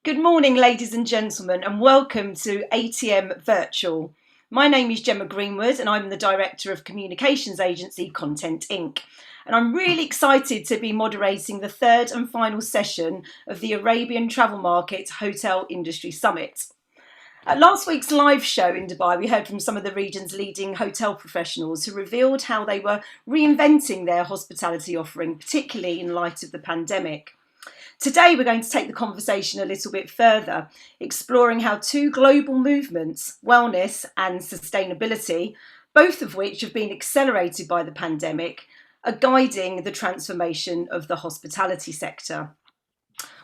Good morning, ladies and gentlemen, and welcome to ATM Virtual. My name is Gemma Greenwood, and I'm the Director of Communications Agency Content Inc. And I'm really excited to be moderating the third and final session of the Arabian Travel Market Hotel Industry Summit. At last week's live show in Dubai, we heard from some of the region's leading hotel professionals who revealed how they were reinventing their hospitality offering, particularly in light of the pandemic. Today, we're going to take the conversation a little bit further, exploring how two global movements, wellness and sustainability, both of which have been accelerated by the pandemic, are guiding the transformation of the hospitality sector.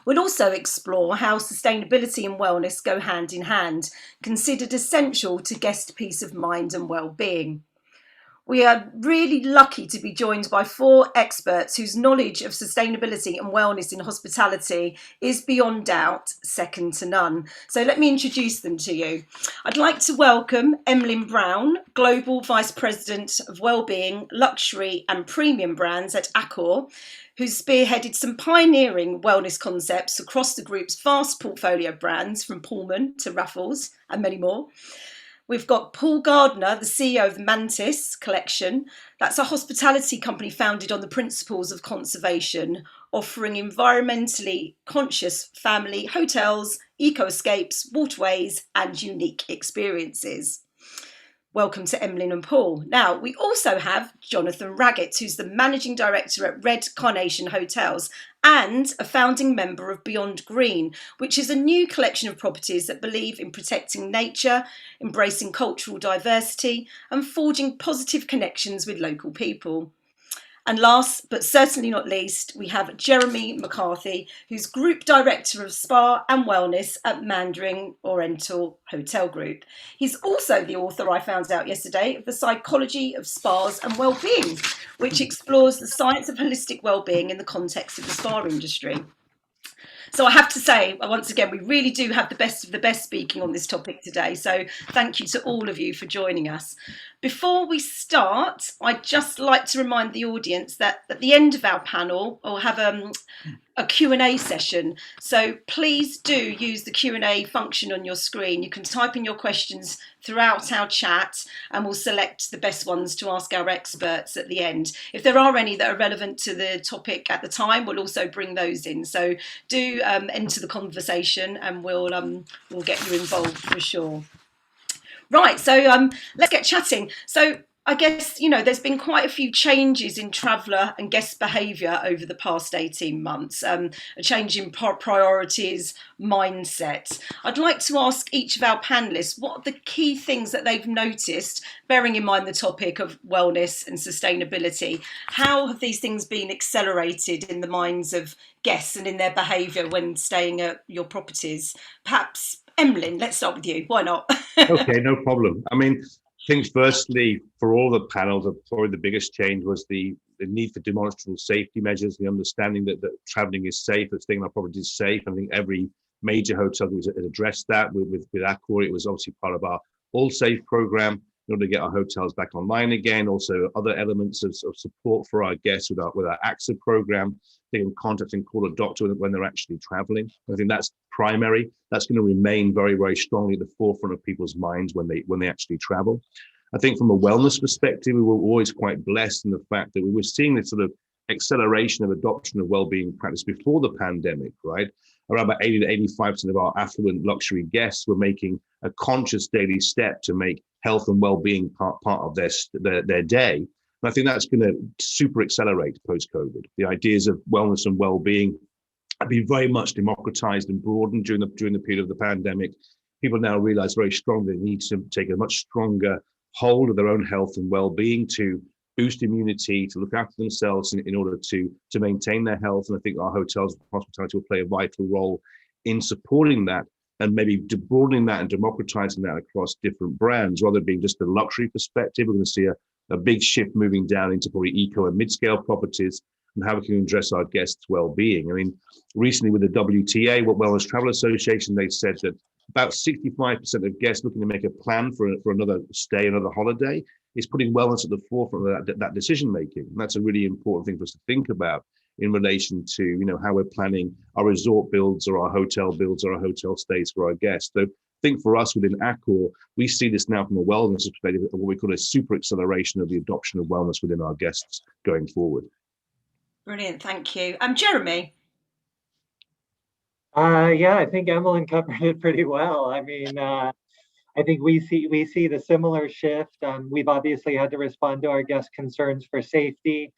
We'll also explore how sustainability and wellness go hand in hand, considered essential to guest peace of mind and well-being. We are really lucky to be joined by four experts whose knowledge of sustainability and wellness in hospitality is beyond doubt second to none. So let me introduce them to you. I'd like to welcome Emlyn Brown, Global Vice President of Wellbeing, Luxury and Premium Brands at Accor, who's spearheaded some pioneering wellness concepts across the group's vast portfolio of brands, from Pullman to Raffles and many more. We've got Paul Gardner, the CEO of the Mantis Collection. That's a hospitality company founded on the principles of conservation, offering environmentally conscious family hotels, eco-escapes, waterways, and unique experiences. Welcome to Emlyn and Paul. Now, we also have Jonathan Raggett, who's the Managing Director at Red Carnation Hotels and a founding member of Beyond Green, which is a new collection of properties that believe in protecting nature, embracing cultural diversity, and forging positive connections with local people. And last, but certainly not least, we have Jeremy McCarthy, who's Group Director of Spa and Wellness at Mandarin Oriental Hotel Group. He's also the author, I found out yesterday, of The Psychology of Spas and Wellbeing, which explores the science of holistic wellbeing in the context of the spa industry. So I have to say, once again, we really do have the best of the best speaking on this topic today. So thank you to all of you for joining us. Before we start, I'd just like to remind the audience that at the end of our panel, we'll have a Q&A session. So please do use the Q&A function on your screen. You can type in your questions throughout our chat and we'll select the best ones to ask our experts at the end. If there are any that are relevant to the topic at the time, we'll also bring those in. So do enter the conversation and we'll get you involved for sure. Right, so let's get chatting. So I guess, there's been quite a few changes in traveller and guest behaviour over the past 18 months, a change in priorities, mindset. I'd like to ask each of our panellists what are the key things that they've noticed, bearing in mind the topic of wellness and sustainability. How have these things been accelerated in the minds of guests and in their behaviour when staying at your properties? Perhaps, Emlyn, let's start with you. Why not? Okay, no problem. I think firstly, for all the panels, probably the biggest change was the need for demonstrable safety measures, the understanding that traveling is safe, that staying on our property is safe. I think every major hotel has addressed that. With Accor, it was obviously part of our All Safe program in order to get our hotels back online again. Also, other elements of support for our guests with our AXA program, they can contact and call a doctor when they're actually traveling. I think that's primary. That's going to remain very, very strongly at the forefront of people's minds when they actually travel. I think from a wellness perspective, we were always quite blessed in the fact that we were seeing this sort of acceleration of adoption of well-being practice before the pandemic, right? Around about 80 to 85% of our affluent luxury guests were making a conscious daily step to make health and well-being part of their day. And I think that's going to super accelerate post-COVID. The ideas of wellness and well-being have been very much democratized and broadened during the period of the pandemic. People now realize very strongly they need to take a much stronger hold of their own health and well-being to boost immunity, to look after themselves in order to maintain their health. And I think our hotels and hospitality will play a vital role in supporting that and maybe broadening that and democratizing that across different brands, rather than being just a luxury perspective. We're going to see a big shift moving down into probably eco and mid-scale properties and how we can address our guests' well-being. I mean, recently with the WTA, Wellness Travel Association, they said that about 65% of guests looking to make a plan for another stay, another holiday, is putting wellness at the forefront of that decision making. And that's a really important thing for us to think about. in relation to, how we're planning our resort builds or our hotel builds or our hotel stays for our guests. So I think for us within Accor, we see this now from a wellness perspective, what we call a super acceleration of the adoption of wellness within our guests going forward. Brilliant, thank you. Jeremy? Yeah, I think Emmeline covered it pretty well. I mean, I think we see the similar shift. We've obviously had to respond to our guest concerns for safety.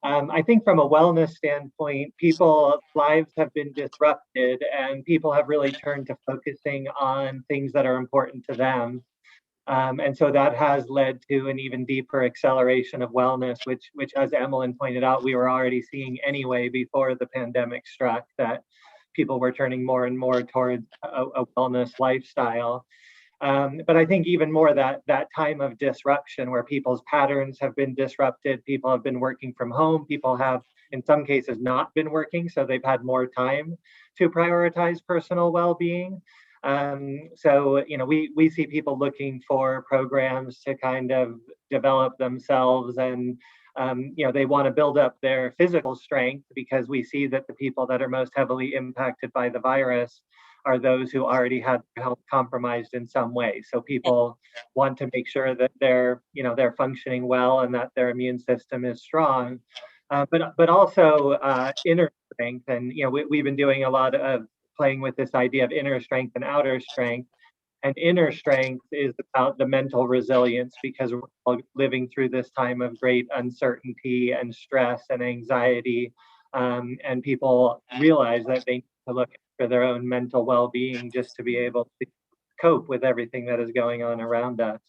I think from a wellness standpoint, people's lives have been disrupted and people have really turned to focusing on things that are important to them. And so that has led to an even deeper acceleration of wellness, which as Emmeline pointed out, we were already seeing anyway before the pandemic struck, that people were turning more and more towards a wellness lifestyle. But I think even more that time of disruption where people's patterns have been disrupted, people have been working from home, people have in some cases not been working, so they've had more time to prioritize personal well-being. So, we see people looking for programs to kind of develop themselves and they want to build up their physical strength, because we see that the people that are most heavily impacted by the virus are those who already had their health compromised in some way. So people want to make sure that they're functioning well and that their immune system is strong, but also inner strength. And we've been doing a lot of playing with this idea of inner strength and outer strength. And inner strength is about the mental resilience, because we're all living through this time of great uncertainty and stress and anxiety. And people realize that they need to look for their own mental well-being just to be able to cope with everything that is going on around us.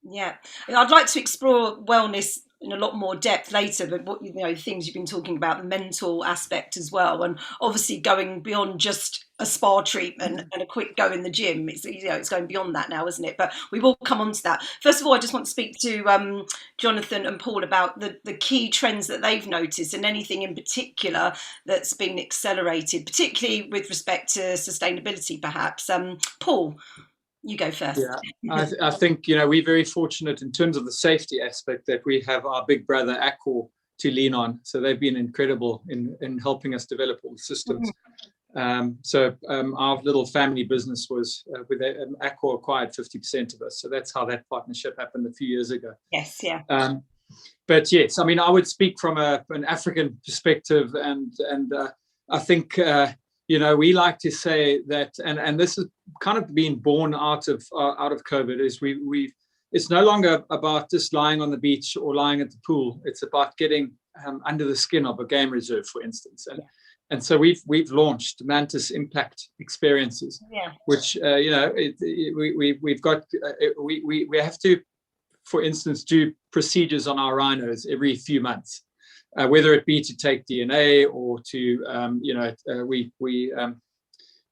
Yeah, I'd like to explore wellness in a lot more depth later, but what things you've been talking about, the mental aspect as well, and obviously going beyond just a spa treatment and a quick go in the gym. It's going beyond that now, isn't it? But we will come on to that. First of all, I just want to speak to Jonathan and Paul about the key trends that they've noticed, and anything in particular that's been accelerated, particularly with respect to sustainability, perhaps. Paul, you go first. Yeah, I think we're very fortunate in terms of the safety aspect that we have our big brother Accor to lean on. So they've been incredible in helping us develop all the systems. So our little family business was with Accor acquired 50% of us. So that's how that partnership happened a few years ago. Yes, yeah. But yes, I mean, I would speak from an African perspective, and I think we like to say that, and this has kind of been born out of COVID, is it's no longer about just lying on the beach or lying at the pool. It's about getting under the skin of a game reserve, for instance. And so we've launched Mantis Impact Experiences, which we've got. We have to, for instance, do procedures on our rhinos every few months. Whether it be to take DNA or to,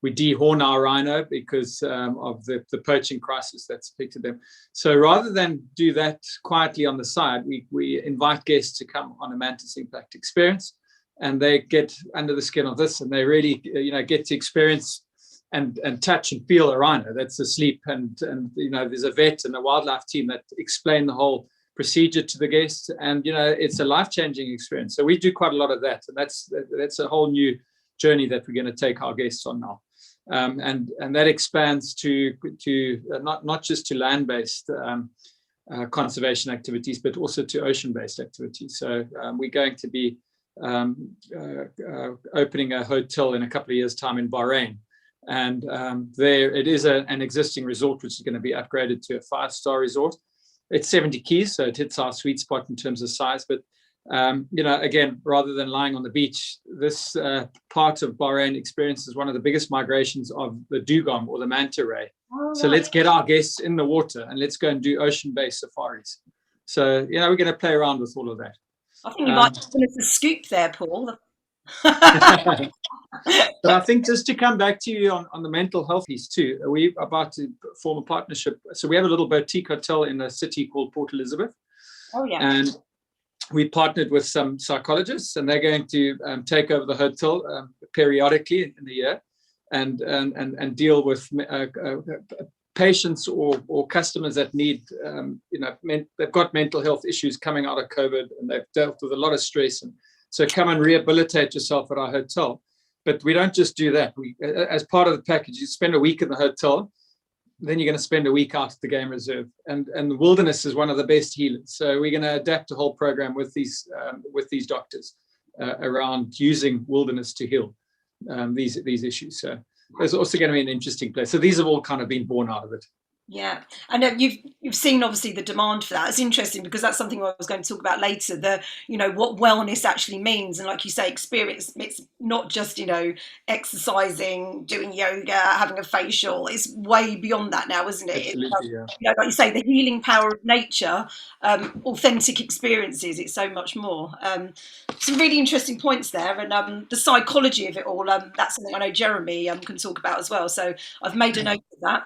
we dehorn our rhino because of the poaching crisis that's affected them. So rather than do that quietly on the side, we invite guests to come on a Mantis Impact experience, and they get under the skin of this, and they really, get to experience and touch and feel a rhino that's asleep. And there's a vet and a wildlife team that explain the whole procedure to the guests, and it's a life-changing experience. So we do quite a lot of that, and that's a whole new journey that we're going to take our guests on now, and that expands to not just to land-based conservation activities, but also to ocean-based activities. So we're going to be opening a hotel in a couple of years' time in Bahrain, and there it is an existing resort which is going to be upgraded to a 5-star resort. It's 70 keys, so it hits our sweet spot in terms of size. But, again, rather than lying on the beach, this part of Bahrain experiences one of the biggest migrations of the dugong or the manta ray. So let's get our guests in the water and let's go and do ocean-based safaris. So, we're going to play around with all of that. I think you might give us a scoop there, Paul. But I think just to come back to you on the mental health piece too, we're about to form a partnership. So we have a little boutique hotel in a city called Port Elizabeth. Oh, yeah. And we partnered with some psychologists, and they're going to take over the hotel periodically in the year and deal with patients or customers that need, they've got mental health issues coming out of COVID, and they've dealt with a lot of stress and So come and rehabilitate yourself at our hotel. But we don't just do that. We, as part of the package, you spend a week in the hotel, then you're going to spend a week out at the game reserve. And the wilderness is one of the best healers. So we're going to adapt a whole program with these doctors around using wilderness to heal these issues. So there's also going to be an interesting place. So these have all kind of been born out of it. Yeah, and you've seen obviously the demand for that. It's interesting because that's something I was going to talk about later. What wellness actually means, and like you say, experience. It's not just exercising, doing yoga, having a facial. It's way beyond that now, isn't it? Absolutely, yeah. Like you say, the healing power of nature, authentic experiences. It's so much more. Some really interesting points there, and the psychology of it all. That's something I know Jeremy can talk about as well. So I've made a note of that.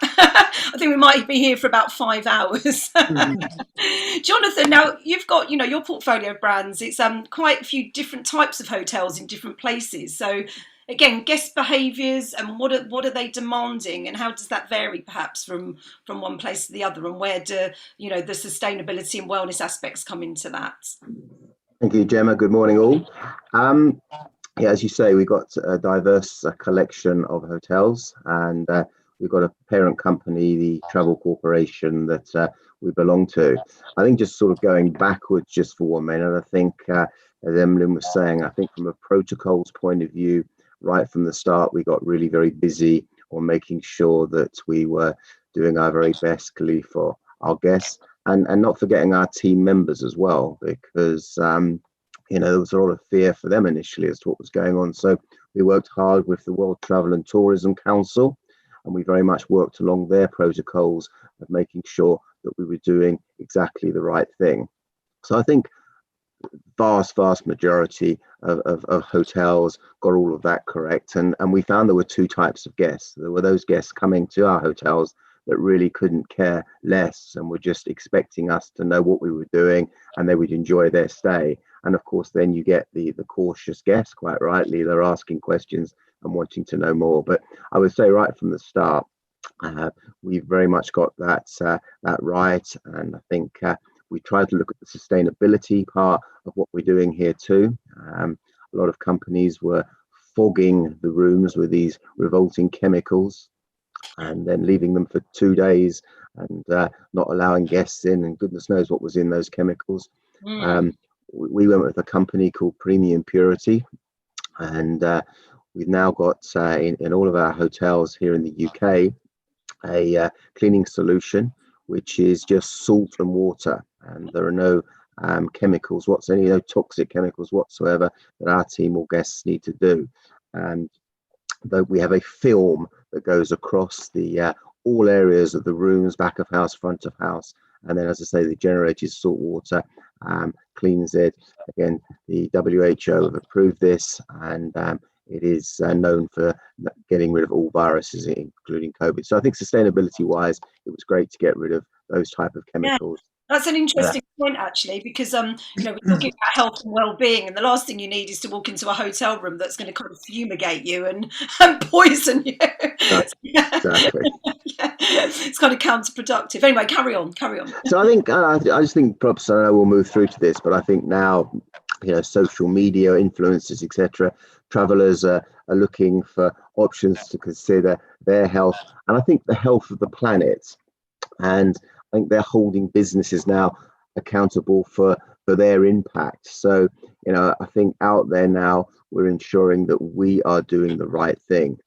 I think we might be here for about 5 hours. Jonathan, now you've got your portfolio of brands. It's quite a few different types of hotels in different places. So again, guest behaviours and what are they demanding, and how does that vary perhaps from one place to the other, and where do the sustainability and wellness aspects come into that? Thank you, Gemma. Good morning, all. Yeah, as you say, we've got a diverse collection of hotels, and we've got a parent company, the Travel Corporation, that we belong to. I think just sort of going backwards just for 1 minute, I think, as Emlyn was saying, I think from a protocols point of view, right from the start, we got really very busy on making sure that we were doing our very best clearly for our guests, and not forgetting our team members as well, because there was a lot of fear for them initially as to what was going on. So we worked hard with the World Travel and Tourism Council, and we very much worked along their protocols of making sure that we were doing exactly the right thing. So I think vast majority of hotels got all of that correct. And we found there were two types of guests. There were those guests coming to our hotels that really couldn't care less and were just expecting us to know what we were doing, and they would enjoy their stay. And of course, then you get the cautious guests, quite rightly, they're asking questions and wanting to know more. But I would say right from the start, we've very much got that right. And I think we try to look at the sustainability part of what we're doing here too. A lot of companies were fogging the rooms with these revolting chemicals and then leaving them for 2 days and not allowing guests in, and goodness knows what was in those chemicals. We went with a company called Premium Purity, and we've now got in all of our hotels here in the UK a cleaning solution which is just salt and water, and there are no chemicals no toxic chemicals whatsoever that our team or guests need to do. And though we have a film that goes across the all areas of the rooms, back of house, front of house, and then, as I say, the generated salt water cleans it. Again, the WHO have approved this, and it is known for getting rid of all viruses, including COVID. So I think sustainability wise, it was great to get rid of those type of chemicals. Yeah. That's an interesting point, actually, because we're talking about health and well-being, and the last thing you need is to walk into a hotel room that's going to kind of fumigate you and poison you. Exactly. Yeah. It's kind of counterproductive. Anyway, carry on. So I think I just think perhaps, I know we'll move through to this, but I think now, social media influencers, etc., travelers are looking for options to consider their health, and I think the health of the planet. And I think they're holding businesses now accountable for their impact. So, I think out there now, we're ensuring that we are doing the right thing.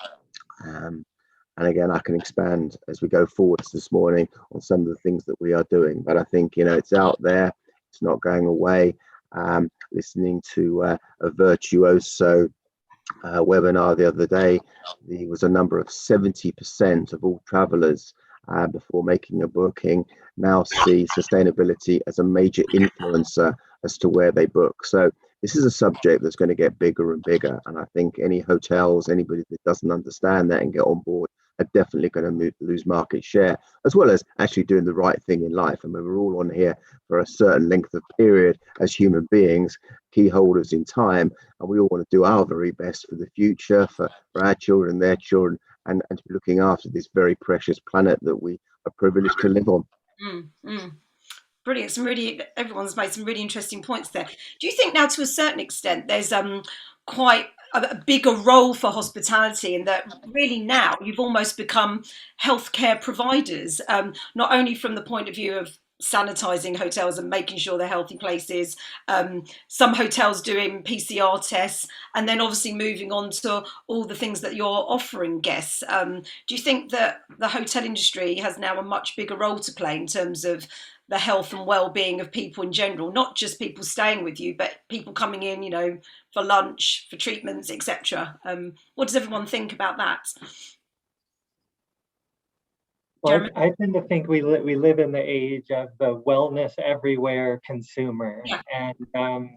And again, I can expand as we go forwards this morning on some of the things that we are doing. But I think, it's out there, it's not going away. Listening to a virtuoso webinar the other day, there was a number of 70% of all travelers before making a booking now see sustainability as a major influencer as to where they book. So this is a subject that's going to get bigger and bigger, and I think any hotels, anybody that doesn't understand that and get on board, are definitely going to lose market share, as well as actually doing the right thing in life. I mean, we're all on here for a certain length of period as human beings, key holders in time, and we all want to do our very best for the future, for our children, their children, and to be looking after this very precious planet that we are privileged to live on. Brilliant. Everyone's made some really interesting points there. Do you think now, to a certain extent, there's quite a bigger role for hospitality, and that really now you've almost become healthcare providers, not only from the point of view of sanitizing hotels and making sure they're healthy places, some hotels doing PCR tests, and then obviously moving on to all the things that you're offering guests. Do you think that the hotel industry has now a much bigger role to play in terms of the health and well-being of people in general, not just people staying with you, but people coming in, for lunch, for treatments, etc.? What does everyone think about that? Well, I tend to think we live in the age of the wellness everywhere consumer. Yeah. And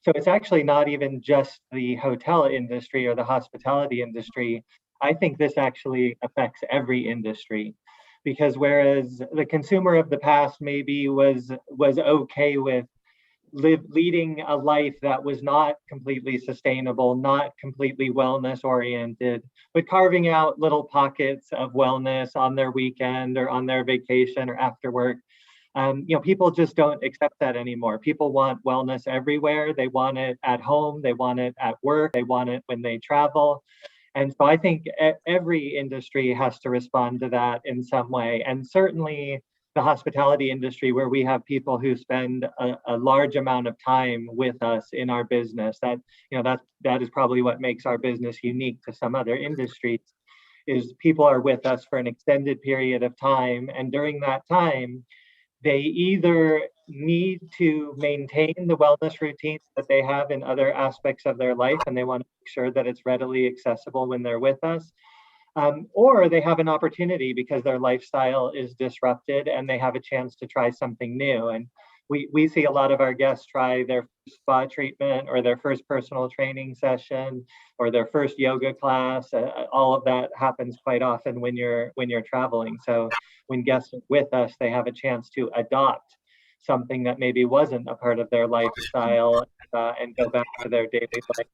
so it's actually not even just the hotel industry or the hospitality industry. I think this actually affects every industry, because whereas the consumer of the past maybe was okay with leading a life that was not completely sustainable, not completely wellness oriented, but carving out little pockets of wellness on their weekend or on their vacation or after work. People just don't accept that anymore. People want wellness everywhere. They want it at home. They want it at work. They want it when they travel. And so I think every industry has to respond to that in some way. And certainly the hospitality industry, where we have people who spend a large amount of time with us in our business, that is probably what makes our business unique to some other industries, is people are with us for an extended period of time. And during that time, they either need to maintain the wellness routines that they have in other aspects of their life, and they want to make sure that it's readily accessible when they're with us, or they have an opportunity because their lifestyle is disrupted and they have a chance to try something new. And we see a lot of our guests try their spa treatment or their first personal training session or their first yoga class. All of that happens quite often when you're traveling. So when guests are with us, they have a chance to adopt something that maybe wasn't a part of their lifestyle and go back to their daily life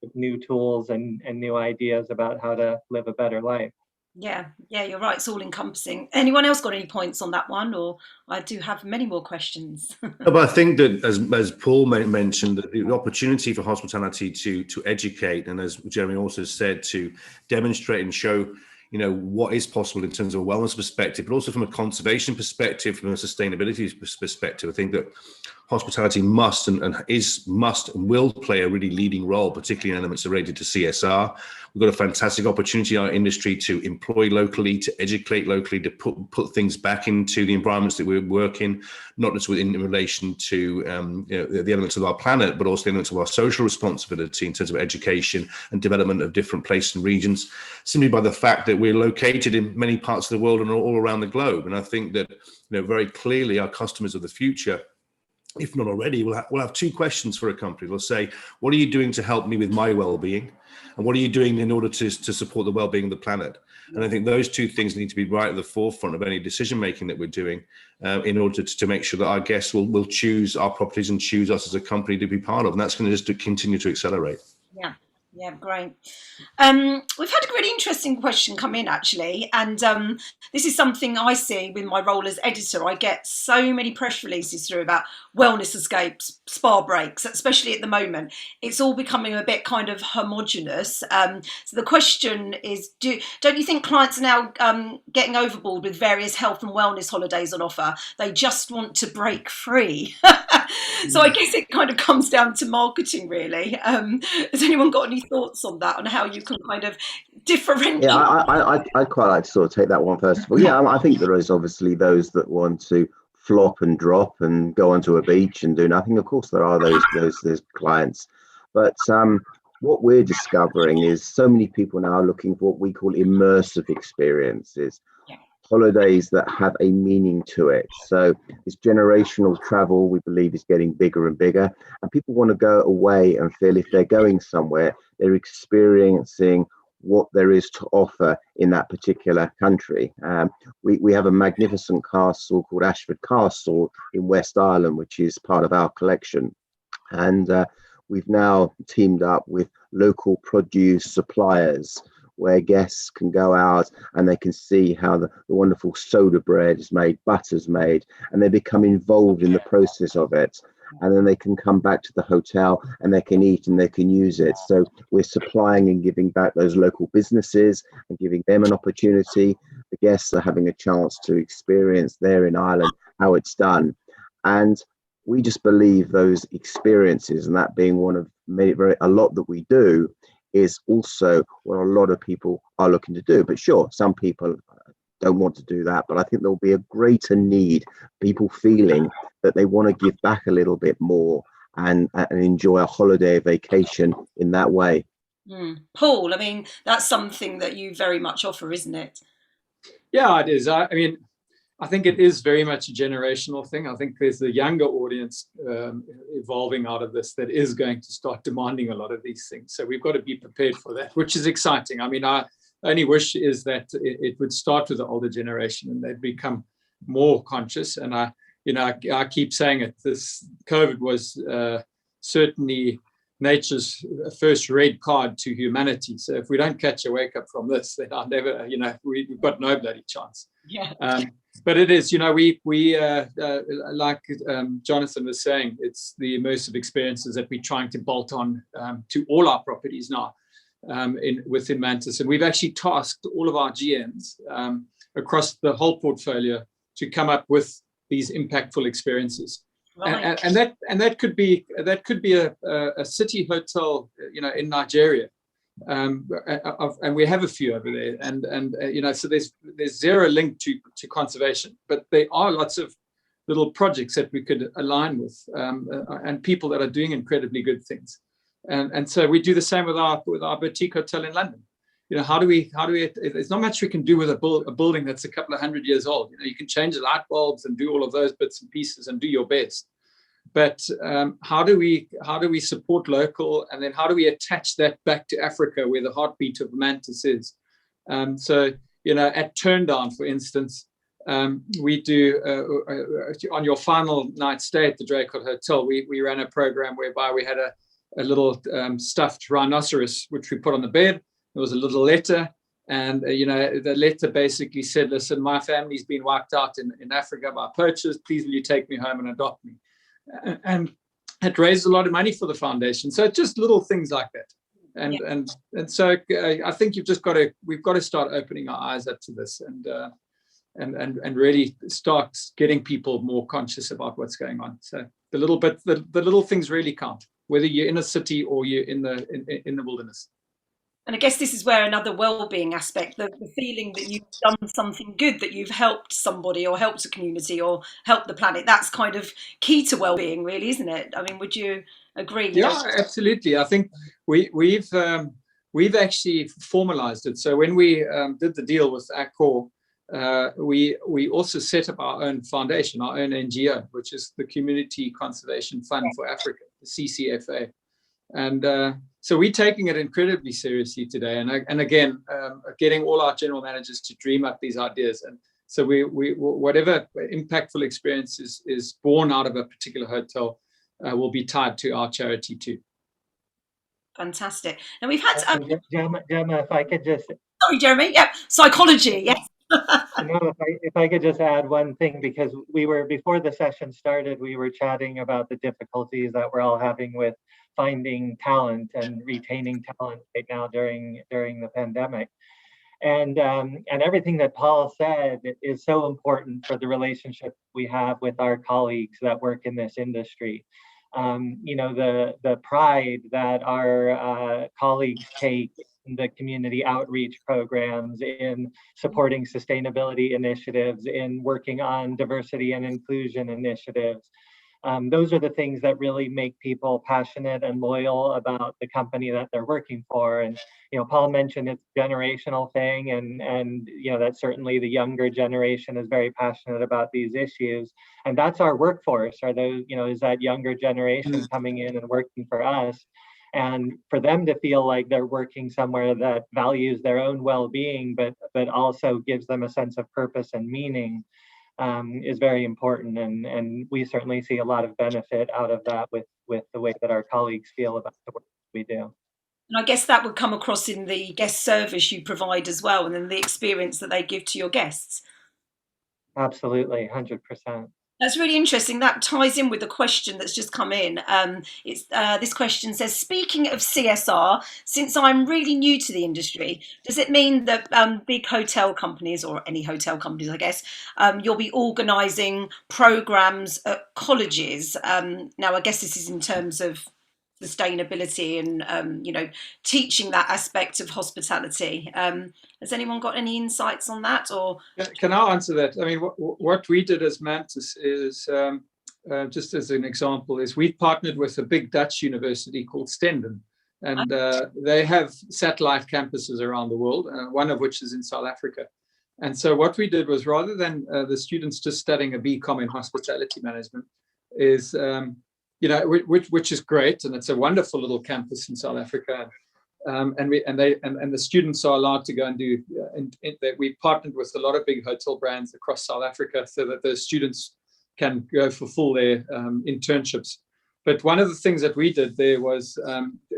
with new tools and new ideas about how to live a better life. Yeah, you're right. It's all encompassing. Anyone else got any points on that one? Or I do have many more questions. But I think that, as Paul mentioned, that the opportunity for hospitality to educate, and as Jeremy also said, to demonstrate and show, what is possible in terms of a wellness perspective, but also from a conservation perspective, from a sustainability perspective. I think that hospitality must and will play a really leading role, particularly in elements related to CSR. We've got a fantastic opportunity in our industry to employ locally, to educate locally, to put things back into the environments that we work in, not just in relation to the elements of our planet, but also the elements of our social responsibility in terms of education and development of different places and regions, simply by the fact that we're located in many parts of the world and all around the globe. And I think that very clearly our customers of the future, if not already, we'll have two questions for a company. They'll say, what are you doing to help me with my well-being? And what are you doing in order to support the well-being of the planet? And I think those two things need to be right at the forefront of any decision-making that we're doing in order to make sure that our guests will choose our properties and choose us as a company to be part of. And that's going to just continue to accelerate. Yeah, great. We've had a really interesting question come in, actually, and this is something I see with my role as editor. I get so many press releases through about wellness escapes, spa breaks, especially at the moment. It's all becoming a bit kind of homogenous. So the question is, don't you think clients are now getting overboard with various health and wellness holidays on offer? They just want to break free. So I guess it kind of comes down to marketing, really. Has anyone got any thoughts on that, on how you can kind of differentiate? Yeah, I'd quite like to sort of take that one first of all. Yeah, I think there is obviously those that want to flop and drop and go onto a beach and do nothing. Of course, there are those clients, but what we're discovering is so many people now are looking for what we call immersive experiences. Holidays that have a meaning to it. So this generational travel, we believe, is getting bigger and bigger, and people want to go away and feel if they're going somewhere, they're experiencing what there is to offer in that particular country. We have a magnificent castle called Ashford Castle in West Ireland, which is part of our collection, and we've now teamed up with local produce suppliers, where guests can go out and they can see how the wonderful soda bread is made, butter's made, and they become involved in the process of it. And then they can come back to the hotel and they can eat and they can use it. So we're supplying and giving back those local businesses and giving them an opportunity. The guests are having a chance to experience there in Ireland how it's done. And we just believe those experiences, and that being one of a lot that we do, is also what a lot of people are looking to do. But sure, some people don't want to do that, but I think there'll be a greater need, people feeling that they want to give back a little bit more and enjoy a holiday vacation in that way. Paul, I mean, that's something that you very much offer, isn't it? Yeah, it is. I mean, I think it is very much a generational thing. I think there's a younger audience evolving out of this that is going to start demanding a lot of these things. So we've got to be prepared for that, which is exciting. I mean, our only wish is that it would start with the older generation and they'd become more conscious. And I keep saying it, this COVID was certainly nature's first red card to humanity. So if we don't catch a wake up from this, then I'll never, we've got no bloody chance. Yeah. But it is, we like Jonathan was saying, it's the immersive experiences that we're trying to bolt on to all our properties now within Mantis. And we've actually tasked all of our GMs across the whole portfolio to come up with these impactful experiences. Right. And that could be a city hotel, in Nigeria. And we have a few over there, and so there's zero link to conservation, but there are lots of little projects that we could align with, and people that are doing incredibly good things, and so we do the same with our boutique hotel in London. How do we? There's not much we can do with a building that's a couple of 100 years old. You can change the light bulbs and do all of those bits and pieces and do your best. But how do we support local, and then how do we attach that back to Africa, where the heartbeat of Mantis is? So at Turndown, for instance, we do on your final night stay at the Draycott Hotel, we ran a program whereby we had a little stuffed rhinoceros which we put on the bed. There was a little letter, and the letter basically said, "Listen, my family's been wiped out in Africa by poachers. Please will you take me home and adopt me?" And it raised a lot of money for the foundation. So just little things like that. And so I think we've got to start opening our eyes up to this and really start getting people more conscious about what's going on. So the little things really count, whether you're in a city or you're in the wilderness. And I guess this is where another well-being aspect, the feeling that you've done something good, that you've helped somebody or helped a community or helped the planet, that's kind of key to well-being, really, isn't it? I mean, would you agree? Yeah, absolutely. I think we've actually formalized it. So when we did the deal with Accor, we also set up our own foundation, our own NGO, which is the Community Conservation Fund for Africa, the CCFA. And so we're taking it incredibly seriously today, and again, getting all our general managers to dream up these ideas. And so we whatever impactful experience is born out of a particular hotel will be tied to our charity too. Fantastic. Now we've had Gemma, if I could just. Sorry, Jeremy. Yeah, psychology. Yes. No, if I could just add one thing, because before the session started, we were chatting about the difficulties that we're all having with finding talent and retaining talent right now during the pandemic. And everything that Paul said is so important for the relationship we have with our colleagues that work in this industry. The pride that our colleagues take in the community outreach programs, in supporting sustainability initiatives, in working on diversity and inclusion initiatives. Those are the things that really make people passionate and loyal about the company that they're working for. And Paul mentioned it's a generational thing, and that certainly the younger generation is very passionate about these issues. And that's our workforce. Is that younger generation coming in and working for us, and for them to feel like they're working somewhere that values their own well-being, but also gives them a sense of purpose and meaning. Is very important, and we certainly see a lot of benefit out of that with the way that our colleagues feel about the work we do. And I guess that would come across in the guest service you provide as well, and then the experience that they give to your guests. Absolutely, 100%. That's really interesting. That ties in with the question that's just come in. This question says, speaking of CSR, since I'm really new to the industry, does it mean that big hotel companies, or any hotel companies, I guess, you'll be organising programmes at colleges? Now, I guess this is in terms of sustainability and teaching that aspect of hospitality. Has anyone got any insights on that? Or can I answer that? I mean, what we did as Mantis is, just as an example, is we partnered with a big Dutch university called Stenden, and they have satellite campuses around the world, one of which is in South Africa. And so what we did was, rather than the students just studying a BCom in hospitality management, is which is great, and it's a wonderful little campus in South Africa, and the students are allowed to go and do. We partnered with a lot of big hotel brands across South Africa, so that the students can go fulfill their internships. But one of the things that we did there was,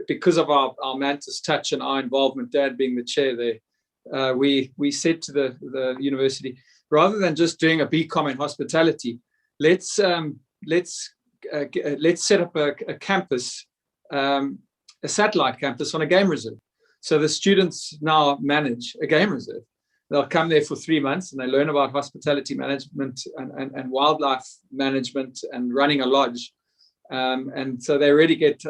because of our Mantis touch and our involvement, Dad being the chair there, we said to the university, rather than just doing a BCom in hospitality, let's set up a campus, a satellite campus on a game reserve. So the students now manage a game reserve. They'll come there for 3 months and they learn about hospitality management and wildlife management and running a lodge. And so they really get,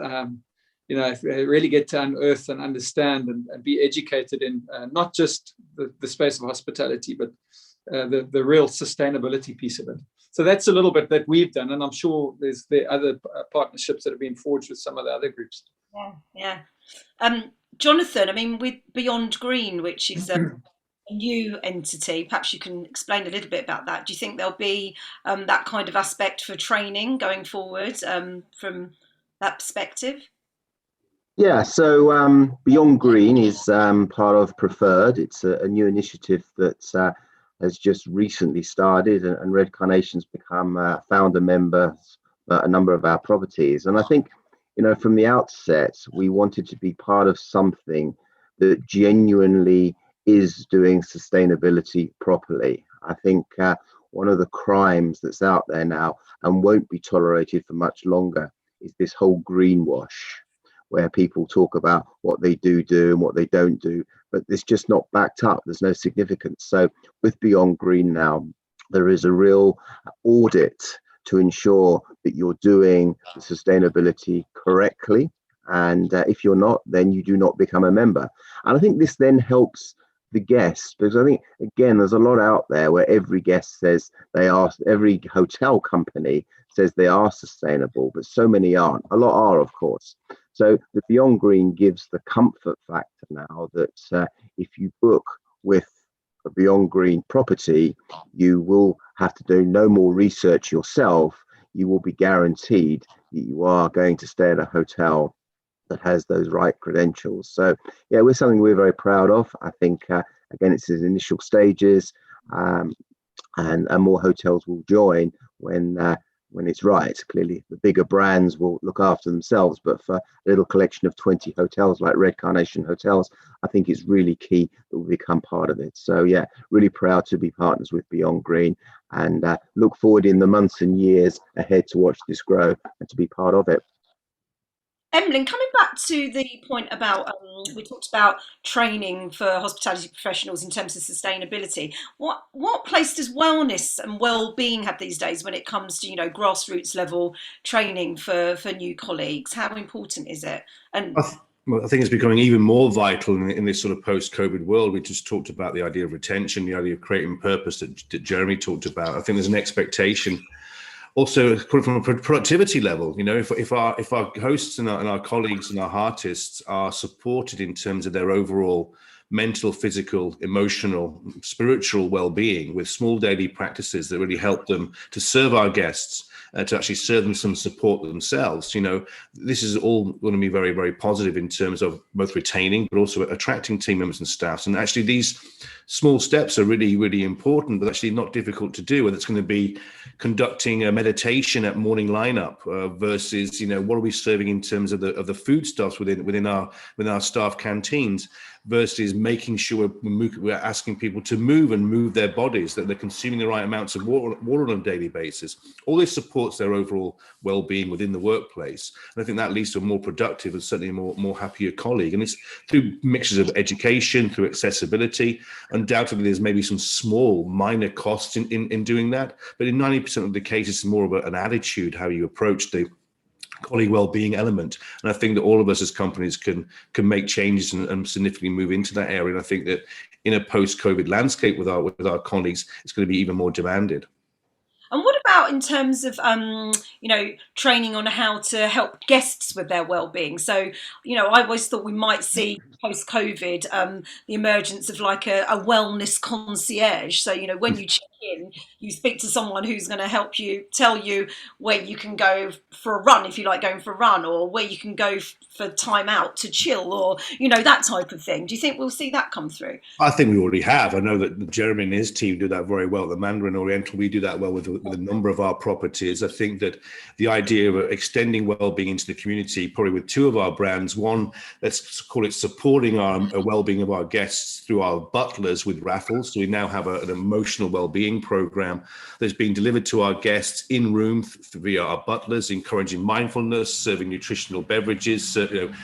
really get to unearth and understand and be educated in not just the space of hospitality, but the real sustainability piece of it. So that's a little bit that we've done, and I'm sure there are other partnerships that have been forged with some of the other groups. Yeah. Jonathan, I mean, with Beyond Green, which is a new entity, perhaps you can explain a little bit about that. Do you think there'll be that kind of aspect for training going forward from that perspective? Yeah, so Beyond Green is part of Preferred. It's a new initiative that has just recently started, and Red Carnation's become founder members a number of our properties. And I think, from the outset, we wanted to be part of something that genuinely is doing sustainability properly. I think one of the crimes that's out there now and won't be tolerated for much longer is this whole greenwash, where people talk about what they do and what they don't do, but it's just not backed up. There's no significance. So with Beyond Green now, there is a real audit to ensure that you're doing the sustainability correctly. And if you're not, then you do not become a member. And I think this then helps the guests, because I think, again, there's a lot out there where every guest says they are, every hotel company says they are sustainable, but so many aren't. A lot are, of course. So the Beyond Green gives the comfort factor now that if you book with a Beyond Green property, you will have to do no more research yourself. You will be guaranteed that you are going to stay at a hotel that has those right credentials. So yeah, we're something we're very proud of. I think again, it's in initial stages, and more hotels will join when it's right. Clearly, the bigger brands will look after themselves, but for a little collection of 20 hotels like Red Carnation Hotels, I think it's really key that we become part of it. So yeah, really proud to be partners with Beyond Green, and look forward in the months and years ahead to watch this grow and to be part of it. Emlyn, coming back to the point about, we talked about training for hospitality professionals in terms of sustainability. What place does wellness and well-being have these days when it comes to, grassroots level training for new colleagues? How important is it? And I think it's becoming even more vital in this sort of post-COVID world. We just talked about the idea of retention, the idea of creating purpose that Jeremy talked about. I think there's an expectation also from a productivity level. If our hosts and our colleagues and our artists are supported in terms of their overall mental, physical, emotional, spiritual well-being with small daily practices that really help them to serve our guests to actually serve them some support themselves. This is all going to be very, very positive in terms of both retaining but also attracting team members and staffs. And actually these small steps are really, really important, but actually not difficult to do. Whether it's going to be conducting a meditation at morning lineup versus, what are we serving in terms of the foodstuffs within our staff canteens, versus making sure we're asking people to move their bodies, that they're consuming the right amounts of water on a daily basis. All this supports their overall well-being within the workplace. And I think that leads to a more productive and certainly a more happier colleague. And it's through mixtures of education, through accessibility. Undoubtedly, there's maybe some small minor costs in doing that. But in 90% of the cases, it's more of an attitude, how you approach the colleague well-being element. And I think that all of us as companies can make changes and significantly move into that area. And I think that in a post-COVID landscape with our colleagues, it's going to be even more demanded. And what about in terms of, training on how to help guests with their well-being? So, I always thought we might see post-COVID the emergence of like a wellness concierge. So, when you check in, you speak to someone who's going to help you, tell you where you can go for a run if you like going for a run, or where you can go for time out to chill, or, that type of thing. Do you think we'll see that come through? I think we already have. I know that Jeremy and his team do that very well. The Mandarin Oriental, we do that well with a number of our properties. I think that the idea of extending well-being into the community, probably with two of our brands, one, let's call it supporting our well-being of our guests through our butlers with raffles. So we now have an emotional well-being program that's being delivered to our guests in room via our butlers, encouraging mindfulness, serving nutritional beverages,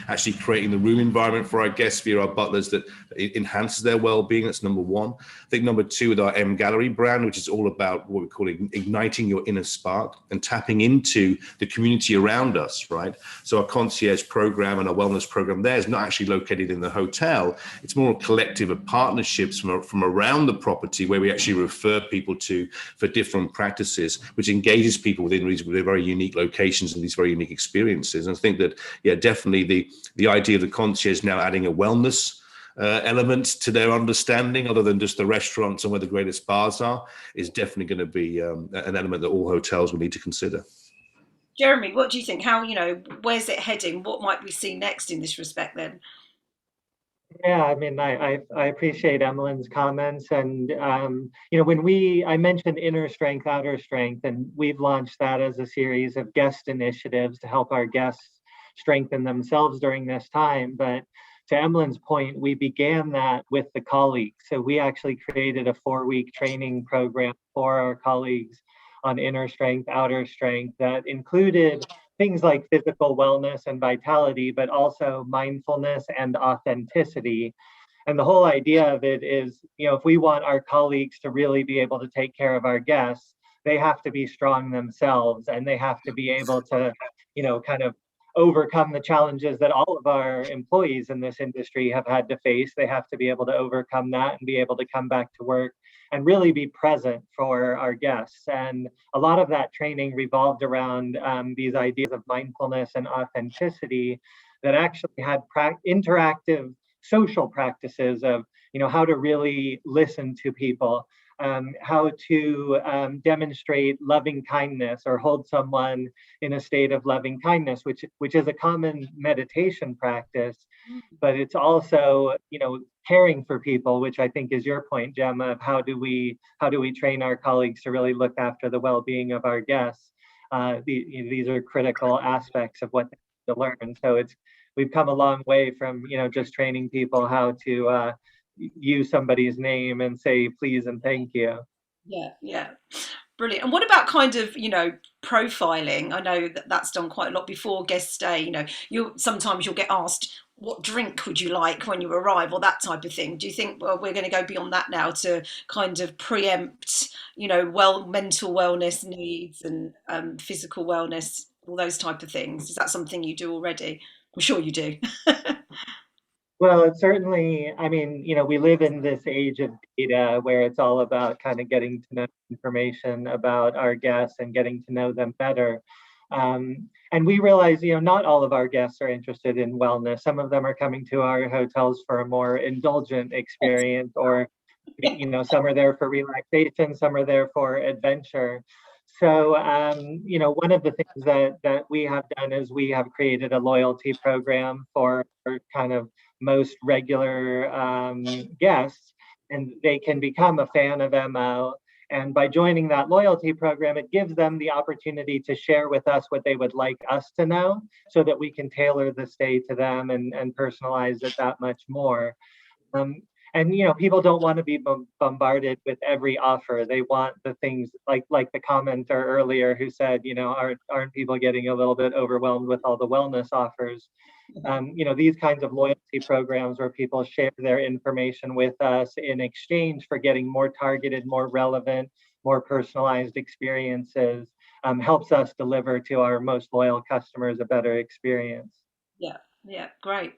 actually creating the room environment for our guests via our butlers that enhances their well-being. That's number one. I think number two, with our M Gallery brand, which is all about what we call igniting your inner spark and tapping into the community around us, right? So our concierge program and our wellness program there is not actually located in the hotel. It's more a collective of partnerships from around the property where we actually refer people to for different practices, which engages people within their very unique locations and these very unique experiences. And I think that, definitely the idea of the concierge now adding a wellness element to their understanding, other than just the restaurants and where the greatest bars are, is definitely going to be an element that all hotels will need to consider. Jeremy, what do you think? How, where's it heading? What might we see next in this respect then? Yeah, I mean, I appreciate Emmeline's comments, and when I mentioned inner strength, outer strength, and we've launched that as a series of guest initiatives to help our guests strengthen themselves during this time. But to Emmeline's point, we began that with the colleagues. So we actually created a 4-week training program for our colleagues on inner strength, outer strength, that included things like physical wellness and vitality, but also mindfulness and authenticity. And the whole idea of it is, if we want our colleagues to really be able to take care of our guests, they have to be strong themselves, and they have to be able to, kind of overcome the challenges that all of our employees in this industry have had to face. They have to be able to overcome that and be able to come back to work and really be present for our guests. And a lot of that training revolved around these ideas of mindfulness and authenticity that actually had interactive social practices of, how to really listen to people, how to demonstrate loving kindness or hold someone in a state of loving kindness, which is a common meditation practice, but it's also, caring for people, which I think is your point, Gemma, of how do we train our colleagues to really look after the well-being of our guests. These are critical aspects of what they need to learn. So we've come a long way from, just training people how to use somebody's name and say please and thank you. Yeah. Brilliant. And what about kind of, profiling? I know that's done quite a lot before guest stay. Sometimes you'll get asked, what drink would you like when you arrive, or that type of thing. Do you think we're going to go beyond that now to kind of preempt, mental wellness needs and physical wellness, all those type of things? Is that something you do already? I'm sure you do. Well, it's certainly, we live in this age of data where it's all about kind of getting to know information about our guests and getting to know them better. And we realize, not all of our guests are interested in wellness. Some of them are coming to our hotels for a more indulgent experience, or, some are there for relaxation, some are there for adventure. So, one of the things that we have done is we have created a loyalty program for kind of most regular guests, and they can become a fan of MO. And by joining that loyalty program, it gives them the opportunity to share with us what they would like us to know so that we can tailor the stay to them and personalize it that much more. And people don't want to be bombarded with every offer. They want the things like the commenter earlier who said, aren't people getting a little bit overwhelmed with all the wellness offers? These kinds of loyalty programs where people share their information with us in exchange for getting more targeted, more relevant, more personalized experiences helps us deliver to our most loyal customers a better experience. Yeah, great.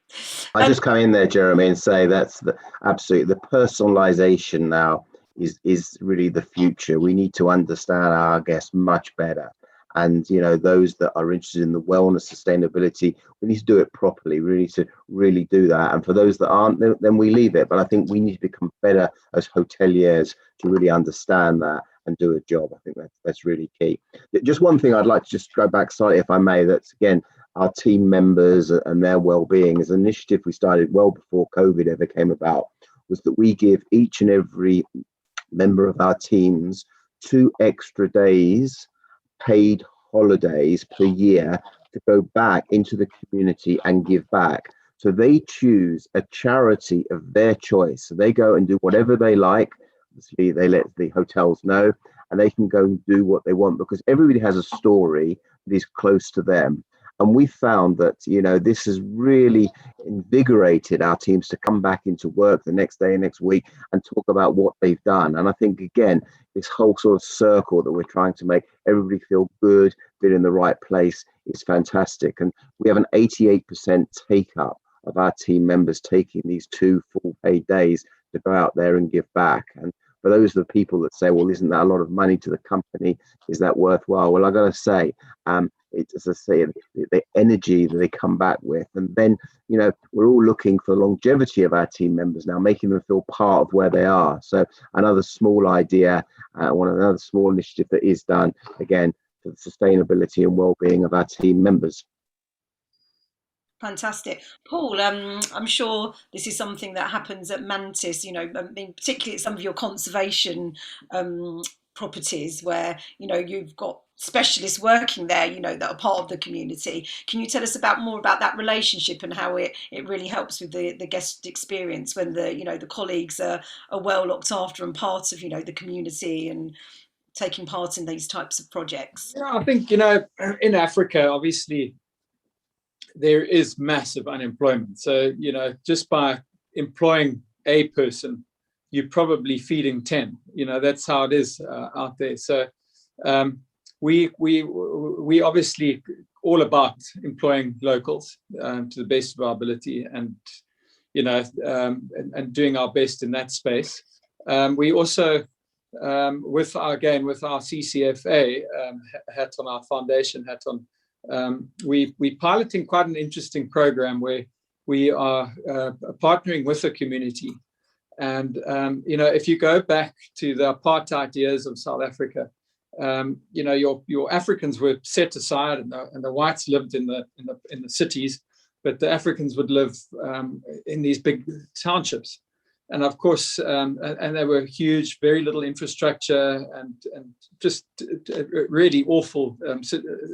I just come in there, Jeremy, and say that's absolutely the personalization now is really the future. We need to understand our guests much better. And those that are interested in the wellness, sustainability, we need to do it properly. We need to really do that. And for those that aren't, then we leave it. But I think we need to become better as hoteliers to really understand that and do a job. I think that's really key. Just one thing I'd like to just go back slightly, if I may. That's again our team members and their well-being is an initiative we started well before COVID ever came about. Was that we give each and every member of our teams 2 extra days paid holidays per year to go back into the community and give back. So they choose a charity of their choice. So they go and do whatever they like. Obviously, they let the hotels know, and they can go and do what they want because everybody has a story that is close to them. And we found that, this has really invigorated our teams to come back into work the next day, next week, and talk about what they've done. And I think, again, this whole sort of circle that we're trying to make everybody feel good, feel in the right place is fantastic. And we have an 88% take up of our team members taking these 2 full paid days to go out there and give back. And for those of the people that say, well, isn't that a lot of money to the company? Is that worthwhile? Well, I got to say, it's, as I say, the energy that they come back with. And then, we're all looking for the longevity of our team members now, making them feel part of where they are. So another small idea, another small initiative that is done, again, for the sustainability and well-being of our team members. Fantastic. Paul, I'm sure this is something that happens at Mantis, particularly at some of your conservation properties where, you've got specialists working there, that are part of the community. Can you tell us more about that relationship and how it really helps with the guest experience when the colleagues are well looked after and part of, the community and taking part in these types of projects? Yeah, I think, in Africa, obviously, there is massive unemployment. So, just by employing a person, you're probably feeding 10. That's how it is out there. So we obviously all about employing locals to the best of our ability and, and doing our best in that space. We also, with our CCFA hat on, our foundation hat on, we're piloting quite an interesting program where we are partnering with the community. And, if you go back to the apartheid years of South Africa, your Africans were set aside and the whites lived in the cities, but the Africans would live in these big townships. And of course, and they were huge, very little infrastructure and just really awful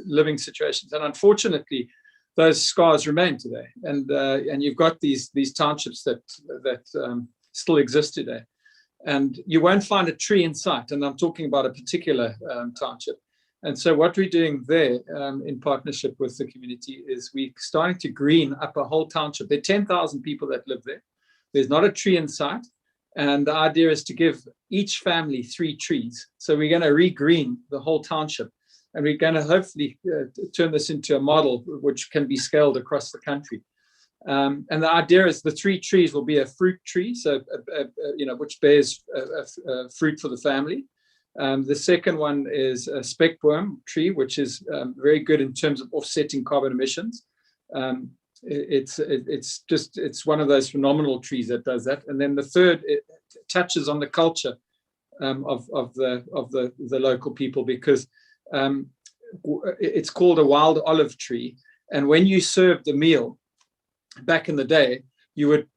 living situations. And unfortunately, those scars remain today. And you've got these townships that still exist today. And you won't find a tree in sight. And I'm talking about a particular township. And so what we're doing there in partnership with the community is we're starting to green up a whole township. There are 10,000 people that live there. There's not a tree in sight. And the idea is to give each family 3 trees. So we're going to regreen the whole township. And we're going to hopefully turn this into a model which can be scaled across the country. And the idea is the 3 trees will be a fruit tree, so which bears fruit for the family. The second one is a speckworm tree, which is very good in terms of offsetting carbon emissions. It's one of those phenomenal trees that does that. And then the third, it touches on the culture of the local people, because it's called a wild olive tree. And when you served the meal back in the day, you would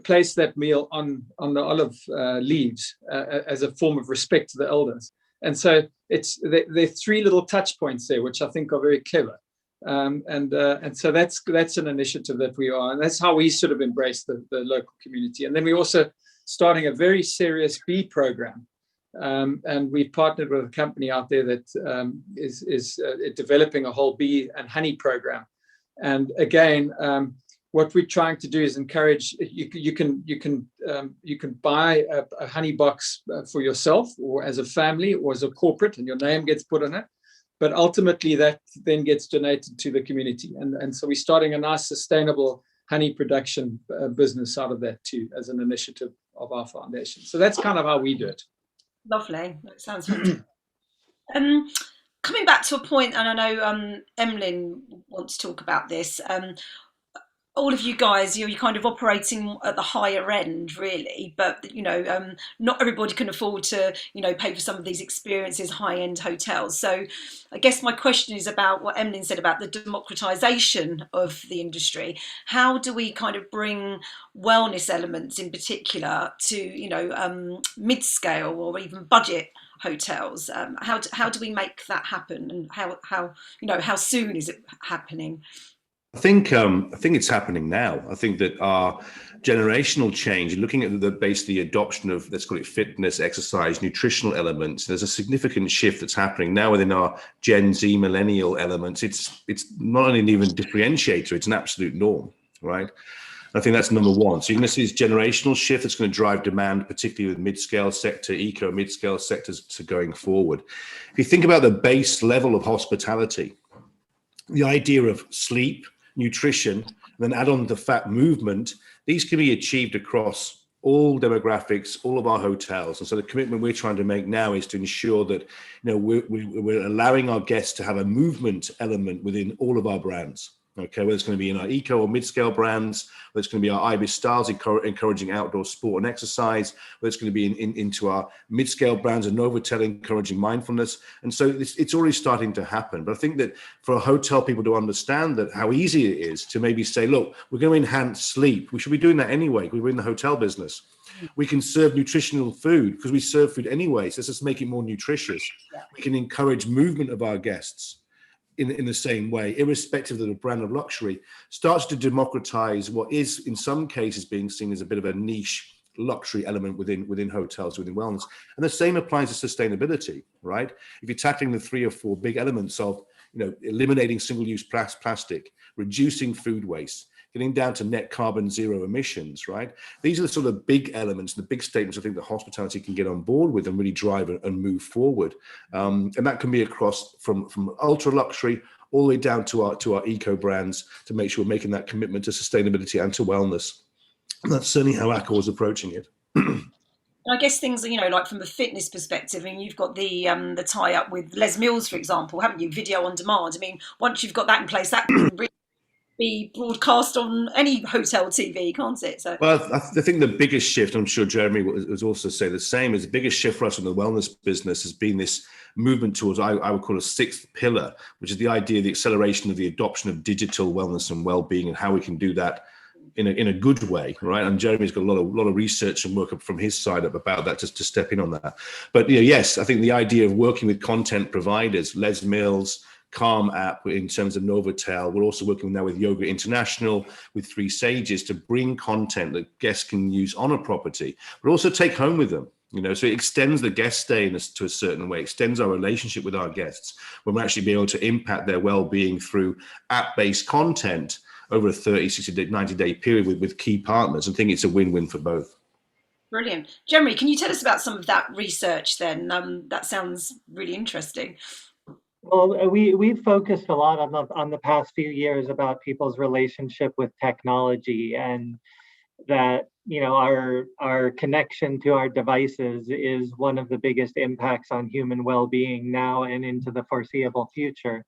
place that meal on the olive leaves as a form of respect to the elders. And so there are three little touch points there, which I think are very clever. And so that's an initiative that we are, and that's how we sort of embrace the local community. And then we're also starting a very serious bee program. And we've partnered with a company out there that is developing a whole bee and honey program. And again, what we're trying to do is encourage you can buy a honey box for yourself or as a family or as a corporate, and your name gets put on it. But ultimately, that then gets donated to the community, and so we're starting a nice sustainable honey production business out of that too, as an initiative of our foundation. So that's kind of how we do it. Lovely. That sounds fantastic. Coming back to a point, and I know Emlyn wants to talk about this. All of you guys, you're kind of operating at the higher end, really, but not everybody can afford to, pay for some of these experiences, high-end hotels. So, I guess my question is about what Emlyn said about the democratization of the industry. How do we kind of bring wellness elements, in particular, to mid-scale or even budget hotels? How do we make that happen, and how soon is it happening? I think it's happening now. I think that our generational change, looking at the adoption of, let's call it, fitness, exercise, nutritional elements, there's a significant shift that's happening now within our Gen Z millennial elements. It's not only an even differentiator, it's an absolute norm, right? I think that's number one. So you're going to see this generational shift that's going to drive demand, particularly with mid-scale sector, eco mid-scale sectors to going forward. If you think about the base level of hospitality, the idea of sleep, nutrition, and then add on the fat movement, these can be achieved across all demographics, all of our hotels. And so the commitment we're trying to make now is to ensure that we're allowing our guests to have a movement element within all of our brands. Okay, whether it's going to be in our eco or mid-scale brands, whether it's going to be our Ibis Styles encouraging outdoor sport and exercise, whether it's going to be into our mid-scale brands and Novotel encouraging mindfulness. And so it's already starting to happen. But I think that for hotel people to understand that how easy it is to maybe say, look, we're going to enhance sleep. We should be doing that anyway, because we're in the hotel business. We can serve nutritional food because we serve food anyway. So let's just make it more nutritious. We can encourage movement of our guests in the same way, irrespective of the brand of luxury, starts to democratize what is in some cases being seen as a bit of a niche luxury element within hotels, within wellness. And the same applies to sustainability, right? If you're tackling the 3 or 4 big elements of, eliminating single-use plastic, reducing food waste, getting down to net carbon zero emissions, right? These are the sort of big elements, the big statements I think that hospitality can get on board with and really drive and move forward. And that can be across from ultra luxury all the way down to our eco brands to make sure we're making that commitment to sustainability and to wellness. And that's certainly how Accor is approaching it. I guess things, like from a fitness perspective, I mean, you've got the tie-up with Les Mills, for example, haven't you? Video on demand. I mean, once you've got that in place, that can really be broadcast on any hotel TV, can't it? So, well, I think the biggest shift, I'm sure Jeremy was also say the same, is the biggest shift for us in the wellness business has been this movement towards, I would call a 6th pillar, which is the idea, the acceleration of the adoption of digital wellness and well-being and how we can do that in a good way, right? And Jeremy's got a lot of research and work from his side up about that, just to step in on that. But yes, I think the idea of working with content providers, Les Mills, Calm app in terms of Novotel. We're also working now with Yoga International, with 3 Sages to bring content that guests can use on a property, but also take home with them. So it extends the guest stay to a certain way, extends our relationship with our guests when we actually be able to impact their well-being through app-based content over a 30, 60, 90-day period with key partners. I think it's a win-win for both. Brilliant. Jeremy, can you tell us about some of that research then? That sounds really interesting. Well, we've focused a lot on the past few years about people's relationship with technology, and that our connection to our devices is one of the biggest impacts on human well-being now and into the foreseeable future.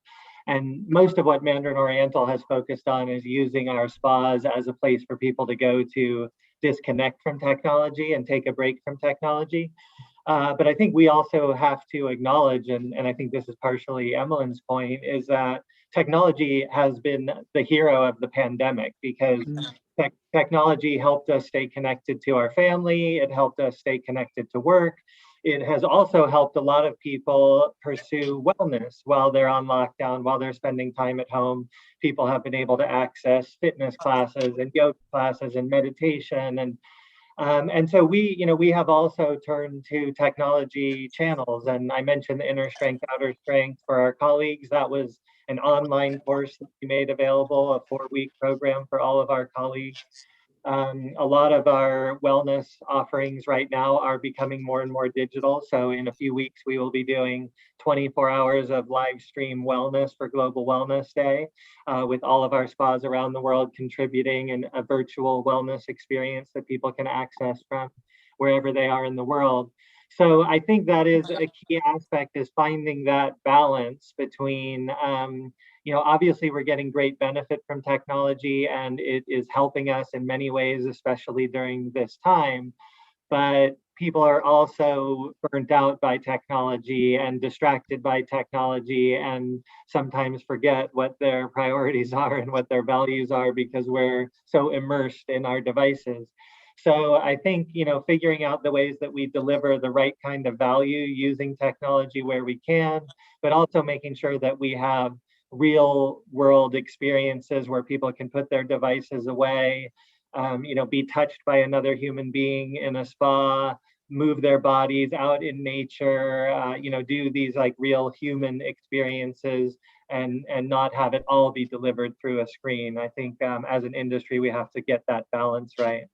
And most of what Mandarin Oriental has focused on is using our spas as a place for people to go to disconnect from technology and take a break from technology. But I think we also have to acknowledge, and I think this is partially Emmeline's point, is that technology has been the hero of the pandemic, because technology helped us stay connected to our family. It helped us stay connected to work. It has also helped a lot of people pursue wellness while they're on lockdown, while they're spending time at home. People have been able to access fitness classes and yoga classes and meditation, and so we have also turned to technology channels. And I mentioned the Inner Strength, Outer Strength for our colleagues. That was an online course that we made available, a 4-week program for all of our colleagues. A lot of our wellness offerings right now are becoming more and more digital. So in a few weeks, we will be doing 24 hours of live stream wellness for Global Wellness Day, with all of our spas around the world contributing, and a virtual wellness experience that people can access from wherever they are in the world. So I think that is a key aspect, is finding that balance between, obviously we're getting great benefit from technology and it is helping us in many ways, especially during this time. But people are also burnt out by technology and distracted by technology, and sometimes forget what their priorities are and what their values are, because we're so immersed in our devices. So I think, figuring out the ways that we deliver the right kind of value using technology where we can, but also making sure that we have real world experiences where people can put their devices away, be touched by another human being in a spa, move their bodies out in nature, do these like real human experiences, and not have it all be delivered through a screen. I think as an industry, we have to get that balance right.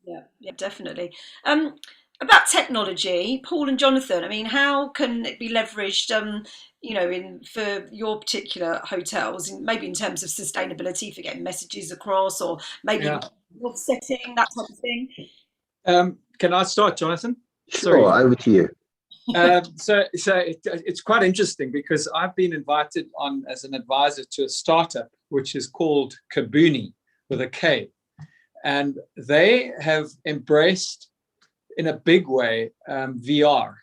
Yeah, definitely. About technology, Paul and Jonathan, I mean, how can it be leveraged, for your particular hotels, maybe in terms of sustainability for getting messages across, or maybe offsetting, that type of thing? Can I start, Jonathan? Sure, over to you. So it's quite interesting, because I've been invited on as an advisor to a startup which is called Kabuni, with a K. And they have embraced in a big way VR.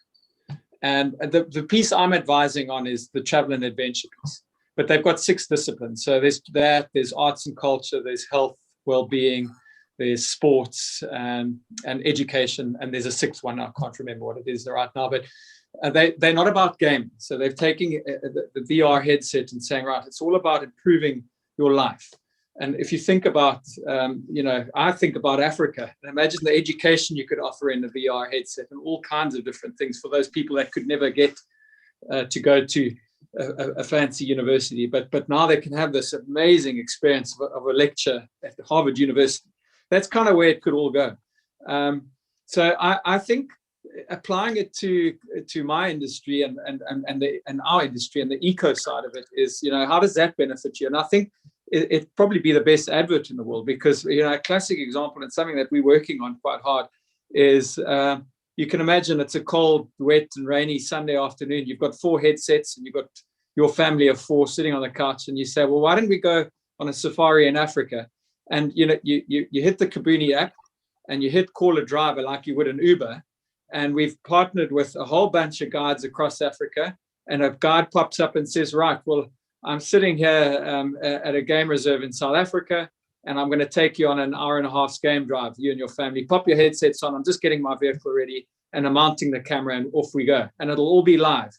And the piece I'm advising on is the travel and adventure piece. But they've got 6 disciplines. So there's arts and culture, there's health, well-being, there's sports, and education, and there's a 6th one. I can't remember what it is right now, but they're not about gaming. So they've taken the VR headset and saying, right, it's all about improving your life. And if you think about, I think about Africa, and imagine the education you could offer in a VR headset, and all kinds of different things for those people that could never get to go to a fancy university. But now they can have this amazing experience of a lecture at Harvard University. That's kind of where it could all go. So I think applying it to my industry and our industry and the eco side of it is, how does that benefit you? And I think it'd probably be the best advert in the world, because a classic example, and something that we're working on quite hard, is you can imagine it's a cold, wet and rainy Sunday afternoon. You've got 4 headsets and you've got your family of 4 sitting on the couch, and you say, well, why don't we go on a safari in Africa? And you hit the Kabuni app and you hit call a driver like you would an Uber. And we've partnered with a whole bunch of guides across Africa, and a guide pops up and says, right, well, I'm sitting here at a game reserve in South Africa, and I'm going to take you on an 1.5-hour game drive, you and your family. Pop your headsets on. I'm just getting my vehicle ready, and I'm mounting the camera, and off we go. And it'll all be live.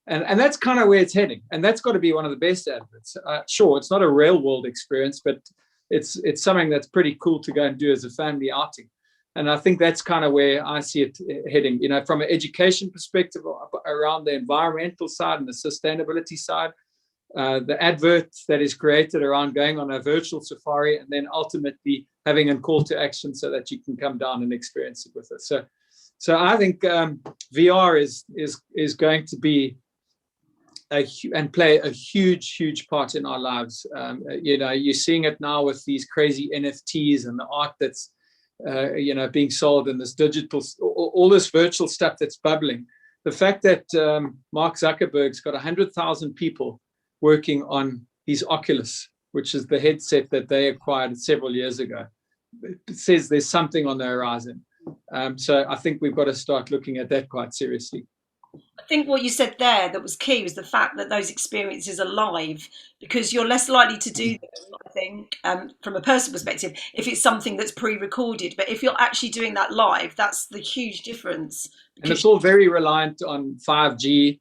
And that's kind of where it's heading. And that's got to be one of the best adverts. Sure, it's not a real world experience, but it's something that's pretty cool to go and do as a family outing. And I think that's kind of where I see it heading, from an education perspective around the environmental side and the sustainability side. The advert that is created around going on a virtual safari, and then ultimately having a call to action so that you can come down and experience it with us. So I think VR is going to be and play a huge part in our lives. You're seeing it now with these crazy NFTs and the art that's being sold, and this digital, all this virtual stuff that's bubbling. The fact that Mark Zuckerberg's got 100,000 people working on his Oculus, which is the headset that they acquired several years ago, it says there's something on the horizon. So I think we've got to start looking at that quite seriously. I think what you said there that was key was the fact that those experiences are live, because you're less likely to do them, I think, from a personal perspective, if it's something that's pre-recorded. But if you're actually doing that live, that's the huge difference. And it's all very reliant on 5G,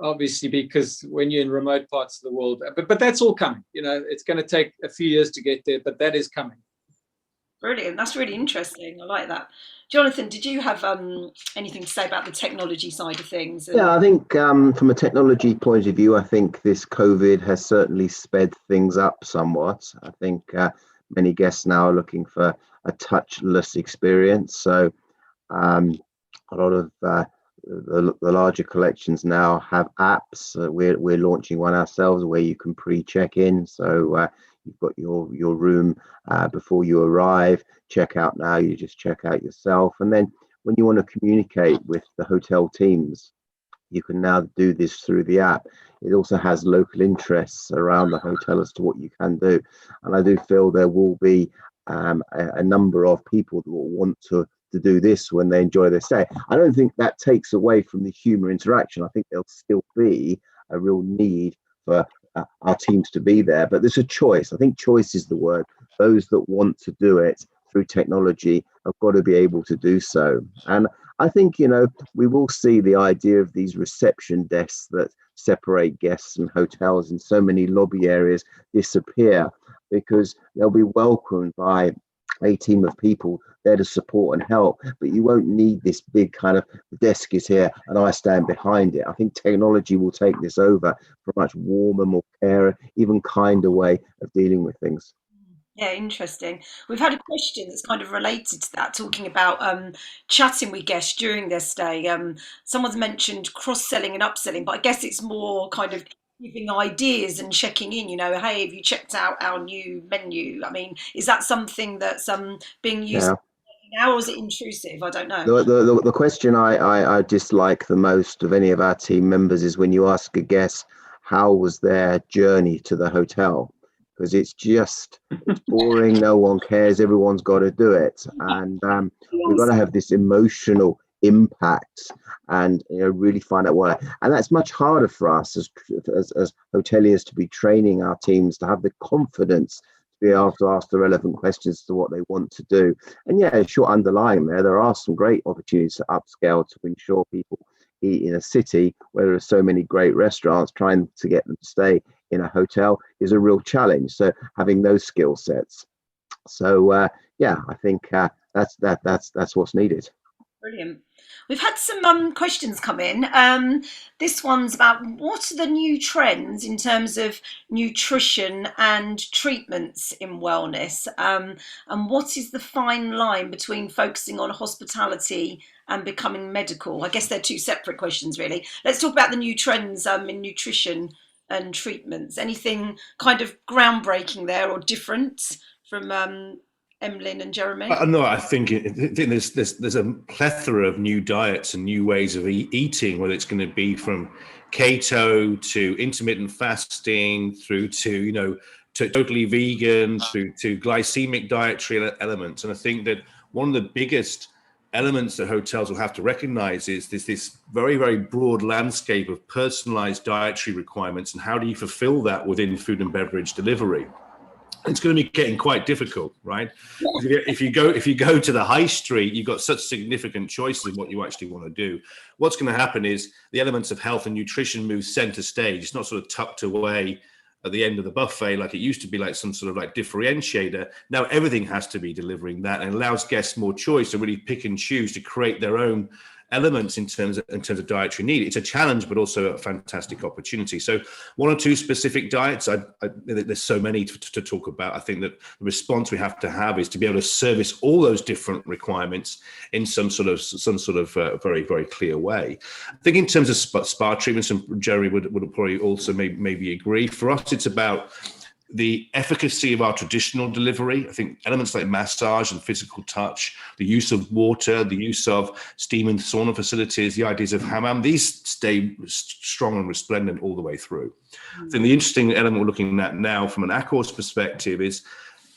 obviously, because when you're in remote parts of the world, but that's all coming. It's going to take a few years to get there, but that is coming. Brilliant. That's really interesting. I like that. Jonathan, did you have anything to say about the technology side of things? Yeah, I think from a technology point of view, I think this COVID has certainly sped things up somewhat. I think many guests now are looking for a touchless experience. So a lot of the larger collections now have apps. We're launching one ourselves where you can pre-check in. So you've got your room before you arrive. Check out now, you just check out yourself. And then when you want to communicate with the hotel teams, you can now do this through the app. It also has local interests around the hotel as to what you can do. And I do feel there will be a number of people that will want to do this when they enjoy their stay. I don't think that takes away from the human interaction. I think there'll still be a real need for our teams to be there, but there's a choice. I think choice is the word. Those that want to do it through technology have got to be able to do so. And I think, we will see the idea of these reception desks that separate guests and hotels in so many lobby areas disappear, because they'll be welcomed by a team of people there to support and help. But you won't need this big kind of, the desk is here and I stand behind it. I think technology will take this over for a much warmer, more carer, even kinder way of dealing with things. Yeah, interesting. We've had a question that's kind of related to that, talking about chatting with guests during their stay. Someone's mentioned cross-selling and upselling, but I guess it's more kind of giving ideas and checking in, hey, have you checked out our new menu? I mean, is that something that's being used now, or is it intrusive? I don't know. The question I dislike the most of any of our team members is when you ask a guest, how was their journey to the hotel? Because it's boring, no one cares, everyone's got to do it. And we've got to have this emotional impact and really find out what, and that's much harder for us as hoteliers to be training our teams to have the confidence to be able to ask the relevant questions to what they want to do. And sure, underlying there are some great opportunities to upscale to ensure people eat in a city where there are so many great restaurants. Trying to get them to stay in a hotel is a real challenge. So having those skill sets. So I think that's what's needed. Brilliant. We've had some questions come in. This one's about what are the new trends in terms of nutrition and treatments in wellness, and what is the fine line between focusing on hospitality and becoming medical? I guess they're two separate questions, really. Let's talk about the new trends in nutrition and treatments. Anything kind of groundbreaking there or different from Emlyn and Jeremy? No, I think there's a plethora of new diets and new ways of eating, whether it's going to be from keto to intermittent fasting through to to totally vegan, through to glycemic dietary elements. And I think that one of the biggest elements that hotels will have to recognize is this very, very broad landscape of personalized dietary requirements, and how do you fulfill that within food and beverage delivery? It's going to be getting quite difficult, right? If you go to the high street, you've got such significant choices in what you actually want to do. What's going to happen is the elements of health and nutrition move center stage. It's not sort of tucked away at the end of the buffet like it used to be, like some sort of like differentiator. Now everything has to be delivering that, and allows guests more choice to really pick and choose to create their own elements in terms of dietary need. It's a challenge, but also a fantastic opportunity. So one or two specific diets, there's so many to talk about. I think that the response we have to have is to be able to service all those different requirements in some sort of very, very clear way. I think in terms of spa treatments, and Jerry would probably also maybe agree, for us it's about the efficacy of our traditional delivery. I think elements like massage and physical touch, the use of water, the use of steam and sauna facilities, the ideas of hammam, these stay strong and resplendent all the way through. I think the interesting element we're looking at now from an Accor's perspective is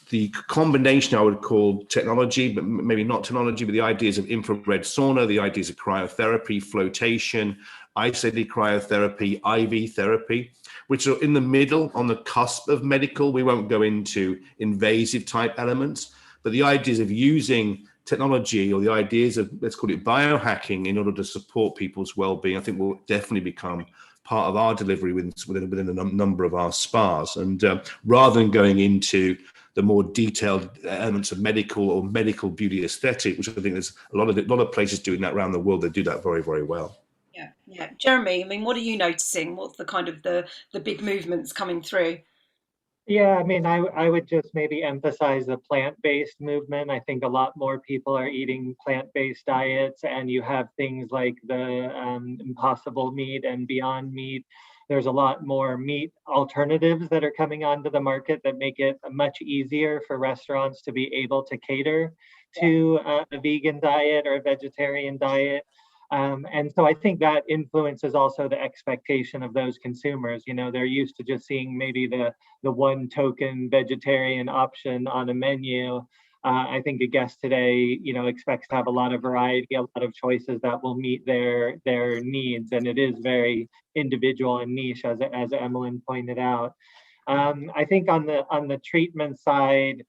the combination I would call technology, but maybe not technology, but the ideas of infrared sauna, the ideas of cryotherapy, flotation, isolated cryotherapy, IV therapy, which are in the middle, on the cusp of medical. We won't go into invasive type elements, but the ideas of using technology, or the ideas of, let's call it biohacking, in order to support people's well-being, I think will definitely become part of our delivery within a number of our spas. And rather than going into the more detailed elements of medical or medical beauty aesthetic, which I think there's a lot of places doing that around the world that do that very, very well. Yeah. Jeremy, I mean, what are you noticing? What's the kind of the big movements coming through? Yeah, I mean, I would just maybe emphasize the plant-based movement. I think a lot more people are eating plant-based diets, and you have things like the Impossible Meat and Beyond Meat. There's a lot more meat alternatives that are coming onto the market that make it much easier for restaurants to be able to cater to a vegan diet or a vegetarian diet. And so I think that influences also the expectation of those consumers. You know, they're used to just seeing maybe the one token vegetarian option on a menu. I think a guest today, you know, expects to have a lot of variety, a lot of choices that will meet their needs, and it is very individual and niche, as Emmeline pointed out. I think on the treatment side,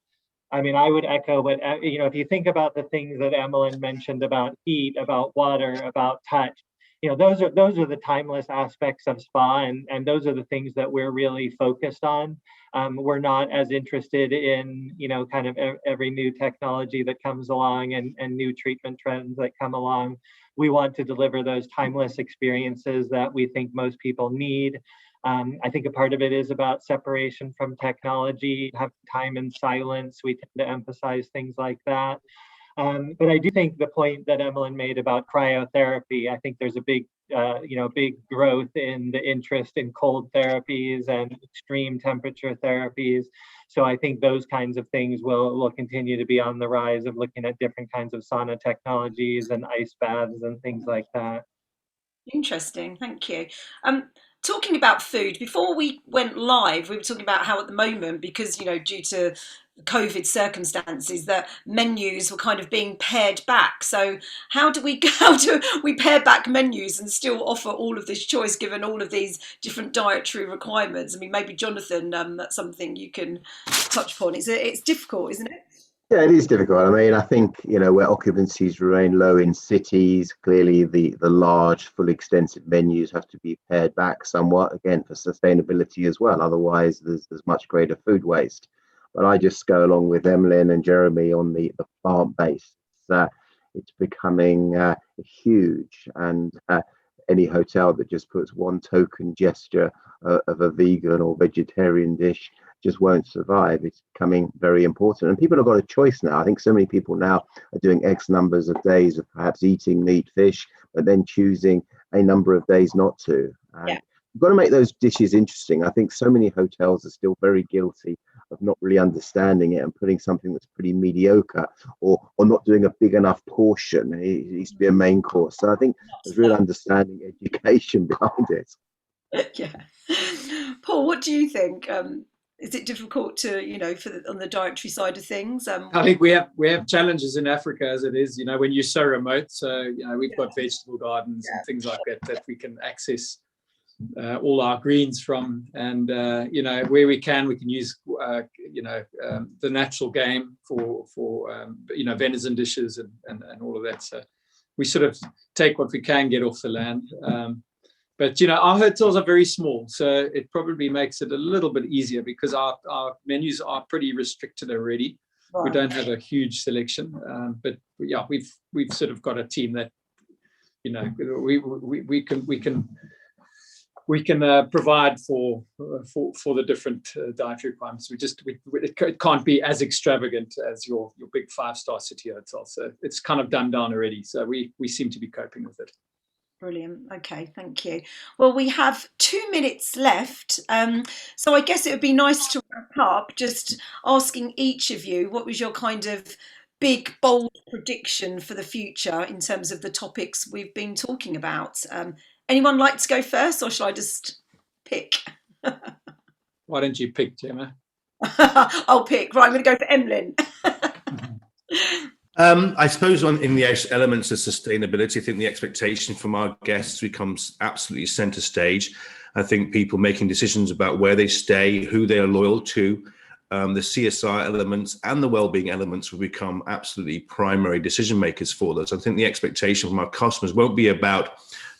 I mean, I would echo what, you know, if you think about the things that Emmeline mentioned about heat, about water, about touch, you know, those are the timeless aspects of spa, and those are the things that we're really focused on. We're not as interested in, you know, kind of every new technology that comes along and new treatment trends that come along. We want to deliver those timeless experiences that we think most people need. I think a part of it is about separation from technology, have time in silence. We tend to emphasize things like that. But I do think the point that Emmeline made about cryotherapy, I think there's a big, big growth in the interest in cold therapies and extreme temperature therapies. So I think those kinds of things will continue to be on the rise, of looking at different kinds of sauna technologies and ice baths and things like that. Interesting, thank you. Talking about food, before we went live, we were talking about how at the moment, because, you know, due to COVID circumstances, that menus were kind of being pared back. So how do we pare back menus and still offer all of this choice, given all of these different dietary requirements? I mean, maybe Jonathan, that's something you can touch upon. It's difficult, isn't it? Yeah, it is difficult. I mean, I think, you know, where occupancies remain low in cities, clearly the large, full, extensive menus have to be pared back somewhat, again, for sustainability as well. Otherwise, there's much greater food waste. But I just go along with Emmeline and Jeremy on the plant-based. It's becoming huge, and any hotel that just puts one token gesture of a vegan or vegetarian dish just won't survive. It's becoming very important, and people have got a choice now. I think so many people now are doing X numbers of days of perhaps eating meat, fish, but then choosing a number of days not to. You've got to make those dishes interesting. I think so many hotels are still very guilty of not really understanding it and putting something that's pretty mediocre, or not doing a big enough portion. It needs to be a main course. So I think there's real understanding, education behind it. Yeah. Paul, what do you think? Is it difficult to, you know, on the dietary side of things? I think we have challenges in Africa as it is, you know, when you're so remote. So, you know, we've got vegetable gardens and things like that we can access all our greens from, and you know, where we can use the natural game for you know, venison dishes and all of that. So we sort of take what we can get off the land. But, you know, our hotels are very small, so it probably makes it a little bit easier because our menus are pretty restricted already. Right. We don't have a huge selection, but yeah, we've sort of got a team that, you know, we can provide for the different dietary requirements. It can't be as extravagant as your big 5-star city hotel. So it's kind of dumbed down already. So we seem to be coping with it. Brilliant. Okay, thank you. Well, we have 2 minutes left. So I guess it would be nice to wrap up just asking each of you, what was your kind of big, bold prediction for the future in terms of the topics we've been talking about? Anyone like to go first, or shall I just pick? Why don't you pick, Gemma? I'll pick. Right, I'm going to go for Emlyn. I suppose in the elements of sustainability, I think the expectation from our guests becomes absolutely center stage. I think people making decisions about where they stay, who they are loyal to, the CSR elements and the wellbeing elements will become absolutely primary decision makers for us. I think the expectation from our customers won't be about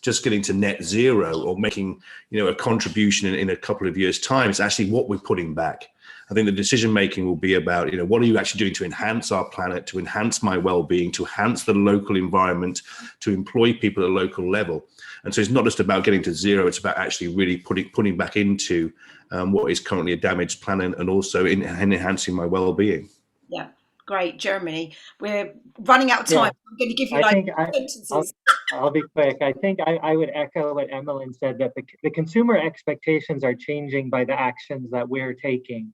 just getting to net zero or making, a contribution in a couple of years' time. It's actually what we're putting back. I think the decision making will be about, what are you actually doing to enhance our planet, to enhance my well-being, to enhance the local environment, to employ people at a local level. And so it's not just about getting to zero, it's about actually really putting back into what is currently a damaged planet and also in enhancing my well-being. Yeah, great. Germany. We're running out of time. Yeah. I'm going to give you I like think sentences. I'll be quick. I think I would echo what Emmeline said, that the consumer expectations are changing by the actions that we're taking.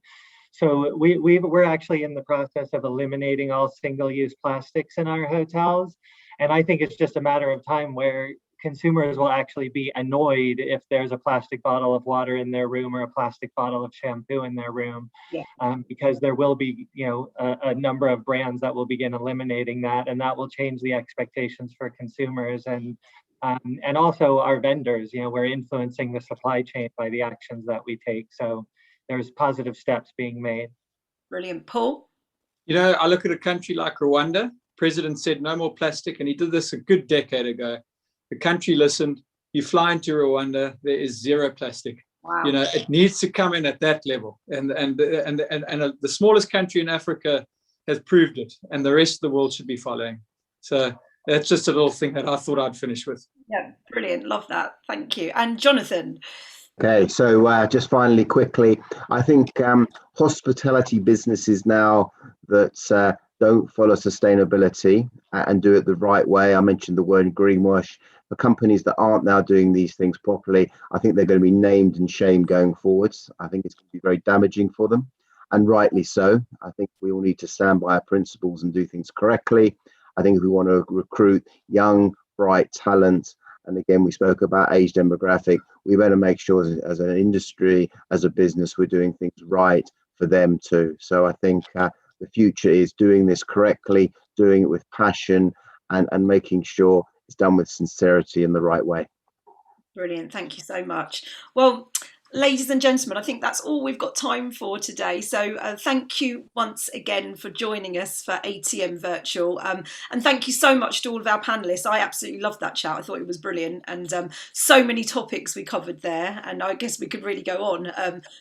So we're actually in the process of eliminating all single-use plastics in our hotels. And I think it's just a matter of time where consumers will actually be annoyed if there's a plastic bottle of water in their room or a plastic bottle of shampoo in their room, because there will be, a number of brands that will begin eliminating that, and that will change the expectations for consumers and also our vendors. We're influencing the supply chain by the actions that we take. So there's positive steps being made. Brilliant. Paul? I look at a country like Rwanda. President said no more plastic, and he did this a good decade ago. The country listened. You fly into Rwanda, there is zero plastic. Wow. It needs to come in at that level. And the smallest country in Africa has proved it, and the rest of the world should be following. So that's just a little thing that I thought I'd finish with. Yeah, brilliant. Love that. Thank you. And Jonathan? Okay, so just finally, quickly, I think hospitality businesses now that don't follow sustainability and do it the right way. I mentioned the word greenwash. The companies that aren't now doing these things properly, I think they're going to be named and shamed going forwards. I think it's going to be very damaging for them, and rightly so. I think we all need to stand by our principles and do things correctly. I think if we want to recruit young, bright talent, and again, we spoke about age demographic, we better make sure as an industry, as a business, we're doing things right for them too. So I think the future is doing this correctly, doing it with passion, and making sure it's done with sincerity in the right way. Brilliant. Thank you so much. Well, ladies and gentlemen, I think that's all we've got time for today. So thank you once again for joining us for ATM Virtual. And thank you so much to all of our panellists. I absolutely loved that chat. I thought it was brilliant. And so many topics we covered there. And I guess we could really go on.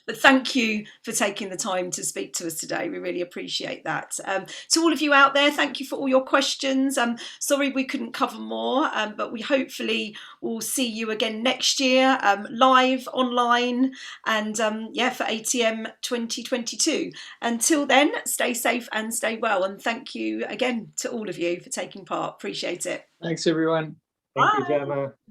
But thank you for taking the time to speak to us today. We really appreciate that. To all of you out there, thank you for all your questions. Sorry we couldn't cover more, but we hopefully will see you again next year, live, online, and for ATM 2022. Until then, stay safe and stay well, and thank you again to all of you for taking part. Appreciate it. Thanks, everyone. Thank you, Gemma.